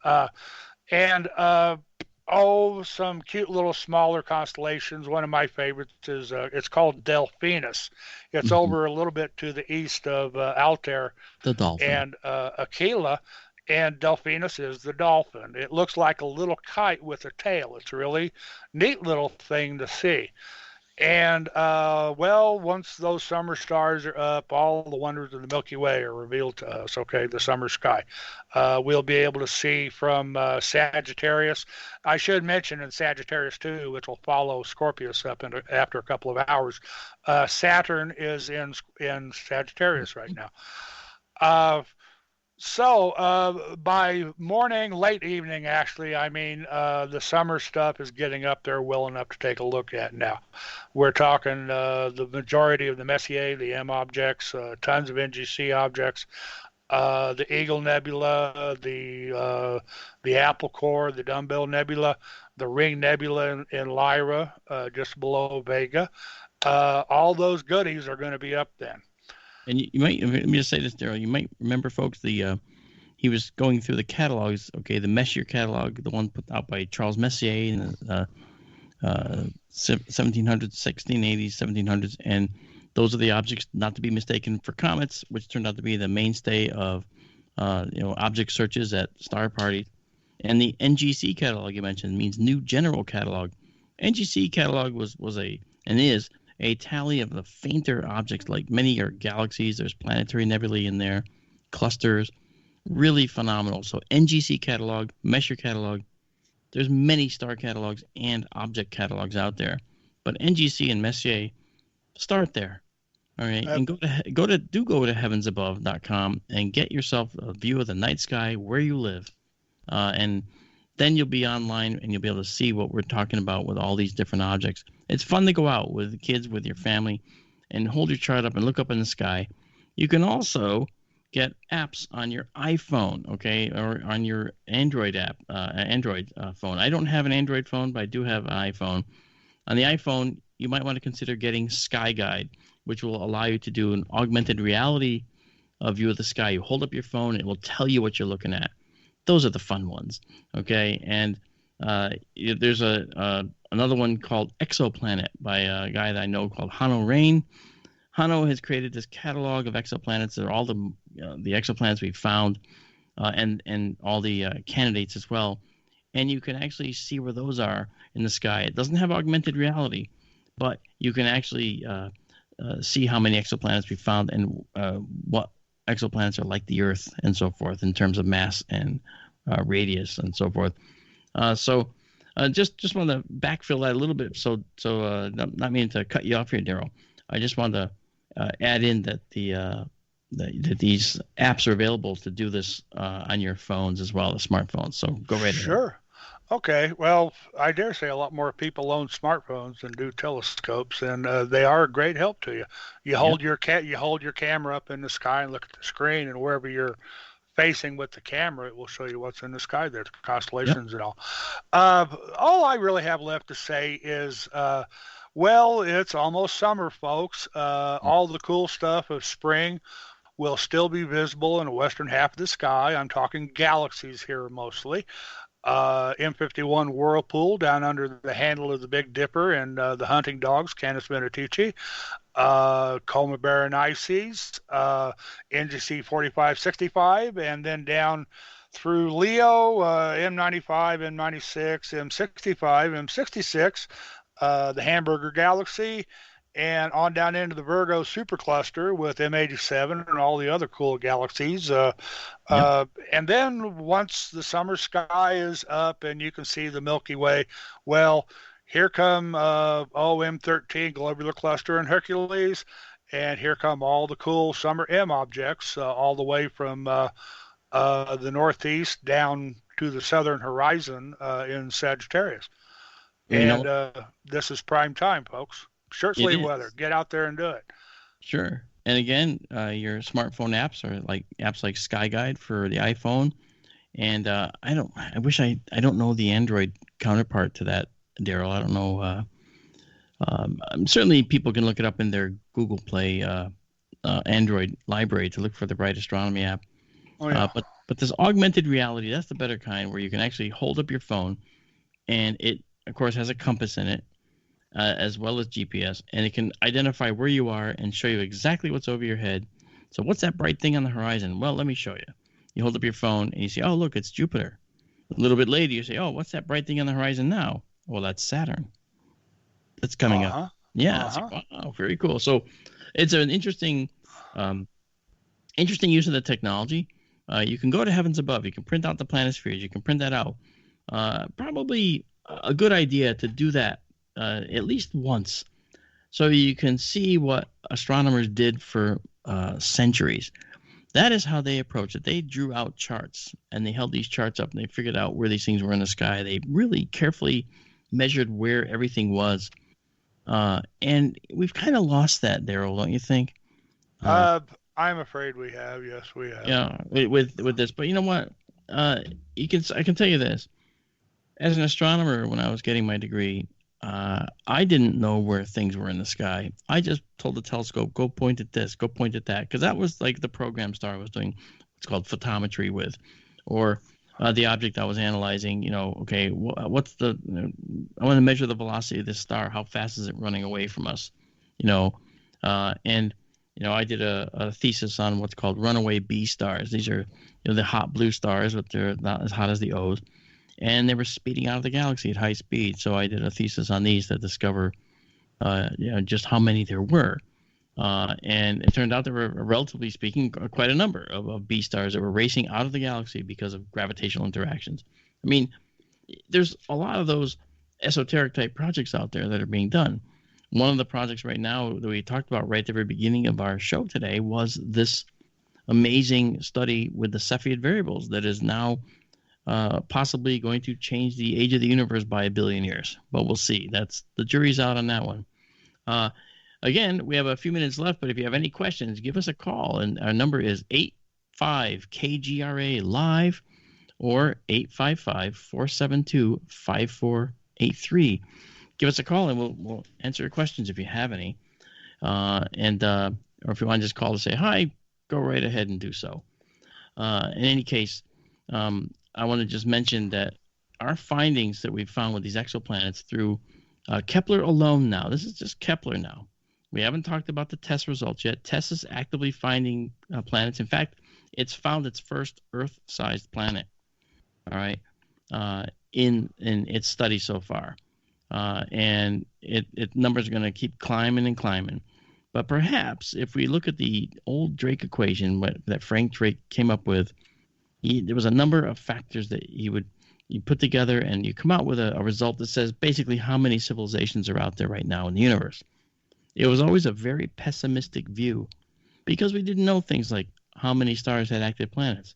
Some cute little smaller constellations. One of my favorites is it's called Delphinus. It's over a little bit to the east of Altair, the dolphin, and Aquila, and Delphinus is the dolphin. It looks like a little kite with a tail. It's a really neat little thing to see. And, once those summer stars are up, all the wonders of the Milky Way are revealed to us, okay, the summer sky. We'll be able to see from Sagittarius. I should mention in Sagittarius, too, which will follow Scorpius up after a couple of hours, Saturn is in Sagittarius right now. So by morning, late evening, actually, the summer stuff is getting up there well enough to take a look at now. We're talking the majority of the Messier, the M objects, tons of NGC objects, the Eagle Nebula, the Apple Core, the Dumbbell Nebula, the Ring Nebula in Lyra, just below Vega. All those goodies are going to be up then. And you might, let me just say this, Daryl, you might remember, folks, he was going through the catalogs, okay, the Messier catalog, the one put out by Charles Messier in the 1700s, 1680s, 1700s, and those are the objects not to be mistaken for comets, which turned out to be the mainstay of, object searches at star parties. And the NGC catalog you mentioned means New General Catalog. NGC catalog was is a tally of the fainter objects, like many are galaxies. There's planetary nebulae in there, clusters, really phenomenal. So NGC catalog, Messier catalog, there's many star catalogs and object catalogs out there. But NGC and Messier, start there. All right, and go to heavensabove.com and get yourself a view of the night sky where you live. And then you'll be online and you'll be able to see what we're talking about with all these different objects. It's fun to go out with kids, with your family, and hold your chart up and look up in the sky. You can also get apps on your iPhone, okay, or on your Android app, phone. I don't have an Android phone, but I do have an iPhone. On the iPhone, you might want to consider getting Sky Guide, which will allow you to do an augmented reality view of the sky. You hold up your phone, it will tell you what you're looking at. Those are the fun ones, okay? And there's another one called Exoplanet by a guy that I know called Hanno Rain. Hanno has created this catalog of exoplanets. They're all the exoplanets we've found, and all the candidates as well. And you can actually see where those are in the sky. It doesn't have augmented reality, but you can actually see how many exoplanets we found and what exoplanets are like the Earth and so forth in terms of mass and radius and so forth. Just want to backfill that a little bit. So not meaning to cut you off here, Daryl. I just wanted to add in that that these apps are available to do this on your phones as well as smartphones. So go right ahead. Sure. Okay. Well, I dare say a lot more people own smartphones than do telescopes, and they are a great help to you. You hold your camera up in the sky and look at the screen, and wherever you're facing with the camera, it will show you what's in the sky there, the constellations and all. All I really have left to say is, it's almost summer, folks. All the cool stuff of spring will still be visible in the western half of the sky. I'm talking galaxies here mostly. M51 Whirlpool down under the handle of the Big Dipper and the hunting dogs, Canis Venatici, Coma Berenices, NGC 4565, and then down through Leo, M95, M96, M65, M66, the Hamburger Galaxy, and on down into the Virgo supercluster with M87 and all the other cool galaxies. And then once the summer sky is up and you can see the Milky Way, well, here come M13 globular cluster and Hercules, and here come all the cool summer M objects, all the way from the northeast down to the southern horizon in Sagittarius. And this is prime time, folks. Shirt sleeve weather. Get out there and do it. Sure. And again, your smartphone apps are like apps like Sky Guide for the iPhone. And I don't know the Android counterpart to that, Daryl. I don't know. Certainly people can look it up in their Google Play Android library to look for the Bright Astronomy app. Oh, yeah. But this augmented reality, that's the better kind, where you can actually hold up your phone, and it, of course, has a compass in it, as well as GPS, and it can identify where you are and show you exactly what's over your head. So what's that bright thing on the horizon? Well, let me show you. You hold up your phone, and you say, oh, look, it's Jupiter. A little bit later, you say, oh, what's that bright thing on the horizon now? Well, that's Saturn. That's coming up. Yeah. It's like, wow, very cool. So it's an interesting use of the technology. You can go to heavens above. You can print out the planispheres. You can print that out. Probably a good idea to do that at least once, so you can see what astronomers did for centuries. That is how they approached it. They drew out charts, and they held these charts up, and they figured out where these things were in the sky. They really carefully measured where everything was. And we've kind of lost that, Daryl, don't you think? I'm afraid we have. Yes, we have. Yeah, with this. But you know what? I can tell you this. As an astronomer, when I was getting my degree, I didn't know where things were in the sky. I just told the telescope, go point at this, go point at that, because that was like the program star was doing what's called photometry with, or the object I was analyzing. Okay, what's I want to measure the velocity of this star. How fast is it running away from us? And I did a thesis on what's called runaway B stars. These are the hot blue stars, but they're not as hot as the O's. And they were speeding out of the galaxy at high speed. So I did a thesis on these to discover, just how many there were. And it turned out there were, relatively speaking, quite a number of B stars that were racing out of the galaxy because of gravitational interactions. I mean, there's a lot of those esoteric type projects out there that are being done. One of the projects right now that we talked about right at the very beginning of our show today was this amazing study with the Cepheid variables that is now possibly going to change the age of the universe by 1 billion years. But we'll see. The jury's out on that one. Again, we have a few minutes left, but if you have any questions, give us a call. And our number is 85-KGRA-LIVE or 855-472-5483. Give us a call, and we'll answer your questions if you have any. Or if you want to just call to say hi, go right ahead and do so. In any case, I want to just mention that our findings that we've found with these exoplanets through Kepler alone now, this is just Kepler now. We haven't talked about the TESS results yet. TESS is actively finding planets. In fact, it's found its first Earth-sized planet, all right, in its study so far. And its numbers are going to keep climbing and climbing. But perhaps if we look at the old Drake equation that Frank Drake came up with, there was a number of factors that you put together, and you come out with a result that says basically how many civilizations are out there right now in the universe. It was always a very pessimistic view because we didn't know things like how many stars had active planets,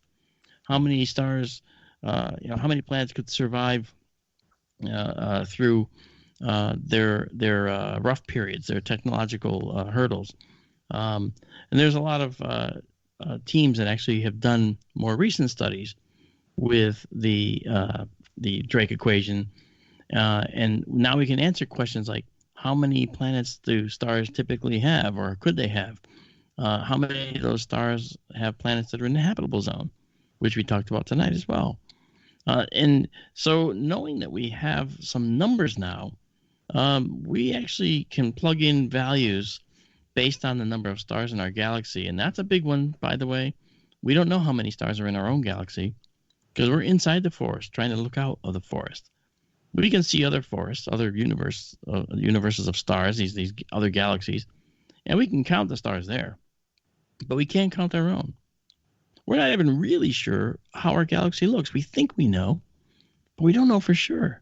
how many stars, how many planets could survive through their rough periods, their technological hurdles. And there's a lot of teams that actually have done more recent studies with the Drake equation, and now we can answer questions like how many planets do stars typically have, or could they have? How many of those stars have planets that are in the habitable zone, which we talked about tonight as well. And so knowing that we have some numbers now, we actually can plug in values based on the number of stars in our galaxy. And that's a big one, by the way. We don't know how many stars are in our own galaxy. because we're inside the forest trying to look out of the forest. We can see other forests, other universes of stars, these other galaxies, and we can count the stars there, but we can't count our own. We're not even really sure how our galaxy looks. We think we know, but we don't know for sure.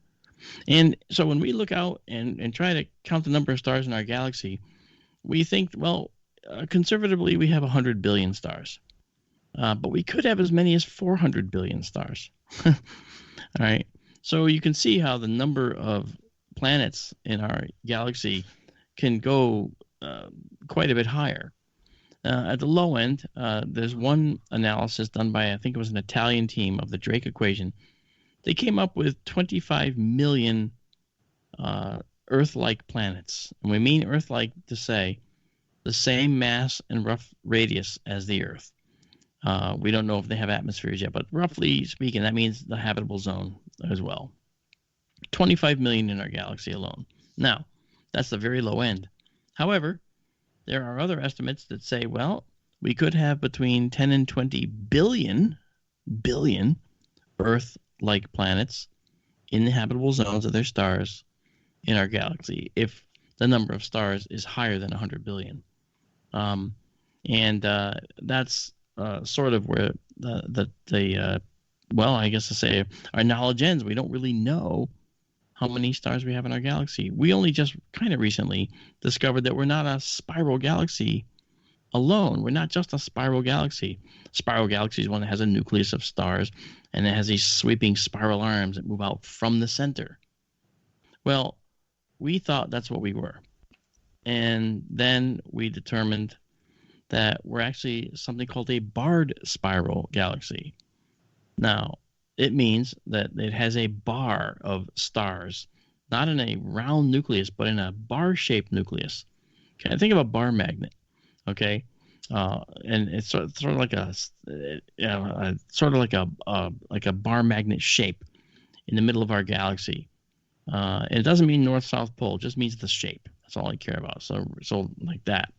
And so when we look out and try to count the number of stars in our galaxy, we think, well, conservatively, we have 100 billion stars. But we could have as many as 400 billion stars. All right. So you can see how the number of planets in our galaxy can go quite a bit higher. At the low end, there's one analysis done by, I think it was an Italian team of the Drake equation. They came up with 25 million Earth-like planets. And we mean Earth-like to say the same mass and rough radius as the Earth. We don't know if they have atmospheres yet, but roughly speaking, that means the habitable zone as well. 25 million in our galaxy alone. Now, that's the very low end. However, there are other estimates that say, well, we could have between 10 and 20 billion Earth-like planets in the habitable zones of their stars in our galaxy if the number of stars is higher than 100 billion. That's sort of where I guess to say our knowledge ends. We don't really know how many stars we have in our galaxy. We only just kind of recently discovered that we're not a spiral galaxy alone. We're not just a spiral galaxy. Spiral galaxy is one that has a nucleus of stars and it has these sweeping spiral arms that move out from the center. Well, we thought that's what we were. And then we determined that we're actually something called a barred spiral galaxy. Now, it means that it has a bar of stars, not in a round nucleus, but in a bar-shaped nucleus. Okay, think of a bar magnet. Okay, and it's sort of like a bar magnet shape in the middle of our galaxy. And it doesn't mean north-south pole; it just means the shape. That's all I care about. So like that.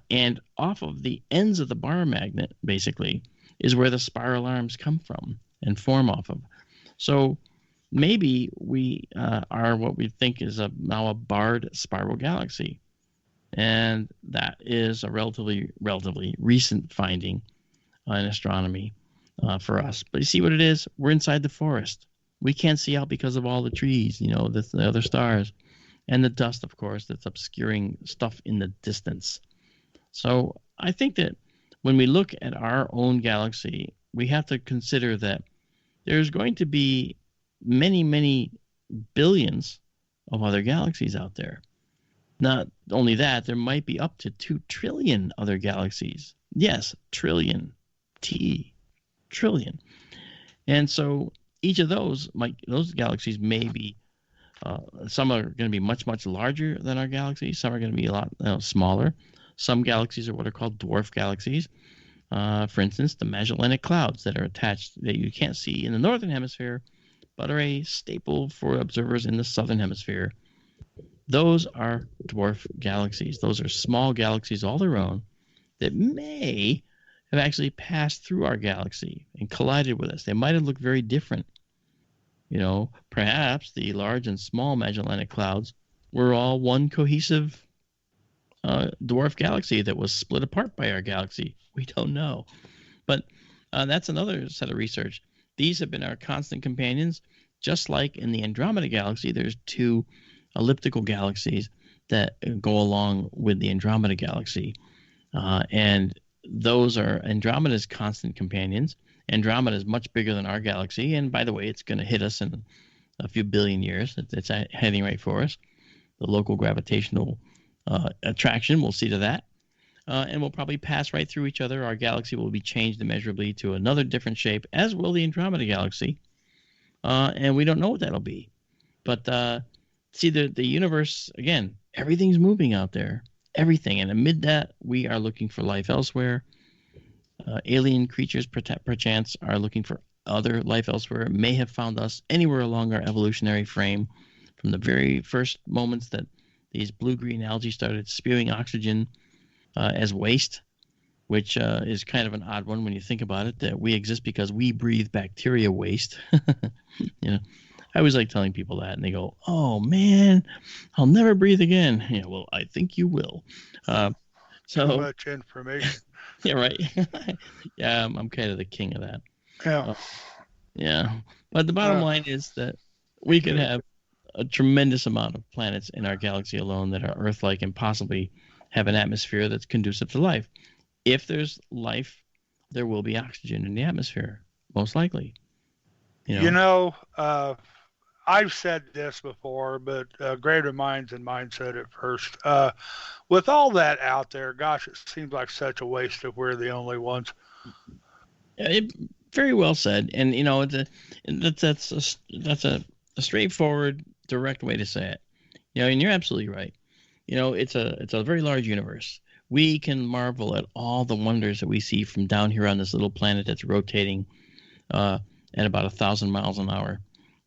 And off of the ends of the bar magnet, basically, is where the spiral arms come from and form off of. So maybe we are what we think is now a barred spiral galaxy. And that is a relatively recent finding in astronomy for us. But you see what it is? We're inside the forest. We can't see out because of all the trees, the other stars, and the dust, of course, that's obscuring stuff in the distance. So I think that when we look at our own galaxy, we have to consider that there's going to be many, many billions of other galaxies out there. Not only that, there might be up to 2 trillion other galaxies. Yes, trillion. Trillion. And so each of those galaxies may be, some are going to be much, much larger than our galaxy. Some are going to be a lot smaller. Some galaxies are what are called dwarf galaxies. For instance, the Magellanic Clouds that are attached that you can't see in the northern hemisphere, but are a staple for observers in the southern hemisphere. Those are dwarf galaxies. Those are small galaxies all their own that may have actually passed through our galaxy and collided with us. They might have looked very different. Perhaps the large and small Magellanic Clouds were all one cohesive dwarf galaxy that was split apart by our galaxy. We don't know. But that's another set of research. These have been our constant companions. Just like in the Andromeda Galaxy, there's 2 elliptical galaxies that go along with the Andromeda Galaxy. And those are Andromeda's constant companions. Andromeda is much bigger than our galaxy. And by the way, it's going to hit us in a few billion years. It's heading right for us. The local gravitational attraction, we'll see to that. And we'll probably pass right through each other. Our galaxy will be changed immeasurably to another different shape, as will the Andromeda Galaxy. And we don't know what that'll be. But see, the universe, again, everything's moving out there. Everything. And amid that, we are looking for life elsewhere. Alien creatures, perchance, are looking for other life elsewhere. May have found us anywhere along our evolutionary frame from the very first moments that these blue-green algae started spewing oxygen as waste which is kind of an odd one when you think about it, that we exist because we breathe bacteria waste. I always like telling people that, and they go, "Oh man, I'll never breathe again." Yeah, well, I think you will. Too much information. Yeah, right. Yeah, I'm kind of the king of that. Yeah. Yeah, but the bottom line is that we could have a tremendous amount of planets in our galaxy alone that are Earth-like and possibly have an atmosphere that's conducive to life. If there's life, there will be oxygen in the atmosphere, most likely. I've said this before, but greater minds than mine said it first. With all that out there, gosh, it seems like such a waste if we're the only ones. Very well said, and that's a straightforward, direct way to say it. And you're absolutely right. It's a very large universe. We can marvel at all the wonders that we see from down here on this little planet that's rotating at about 1,000 miles an hour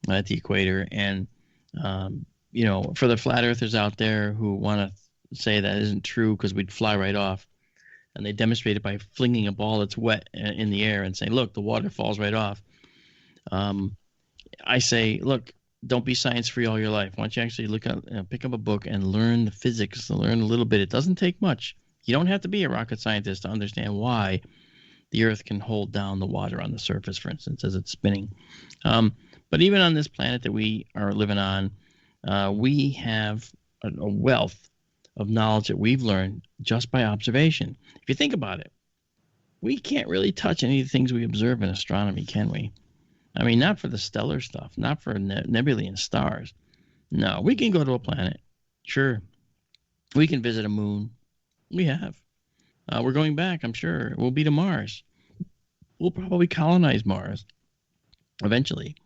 at the equator. And for the flat earthers out there who want to say that isn't true because we'd fly right off, and they demonstrate it by flinging a ball that's wet in the air and saying, "Look, the water falls right off." I say, look, don't be science free all your life. Why don't you actually pick up a book and learn the physics, learn a little bit. It doesn't take much. You don't have to be a rocket scientist to understand why the Earth can hold down the water on the surface, for instance, as it's spinning. But even on this planet that we are living on, we have a wealth of knowledge that we've learned just by observation. If you think about it, we can't really touch any of the things we observe in astronomy, can we? I mean, not for the stellar stuff, not for nebulae and stars. No, we can go to a planet. Sure. We can visit a moon. We have. We're going back, I'm sure. We'll be to Mars. We'll probably colonize Mars eventually.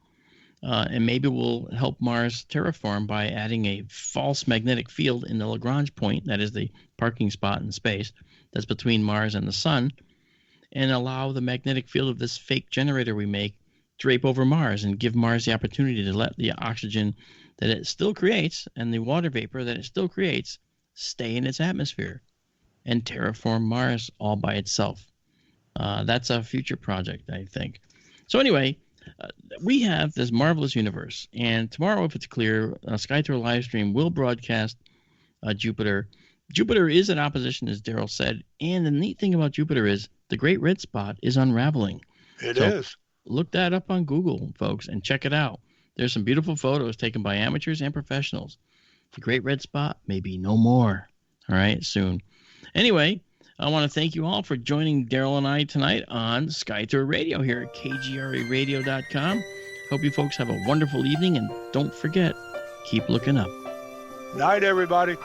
And maybe we'll help Mars terraform by adding a false magnetic field in the Lagrange point, that is the parking spot in space that's between Mars and the sun, and allow the magnetic field of this fake generator we make drape over Mars and give Mars the opportunity to let the oxygen that it still creates and the water vapor that it still creates stay in its atmosphere and terraform Mars all by itself. That's a future project, I think. So anyway, we have this marvelous universe, and tomorrow, if it's clear, Sky Tour Livestream will broadcast Jupiter. Jupiter is in opposition, as Daryl said, and the neat thing about Jupiter is the Great Red Spot is unraveling. It is. Look that up on Google, folks, and check it out. There's some beautiful photos taken by amateurs and professionals. The Great Red Spot may be no more, all right, soon. Anyway, I want to thank you all for joining Daryl and I tonight on Sky Tour Radio here at kgraradio.com. Hope you folks have a wonderful evening, and don't forget, keep looking up. Night, everybody.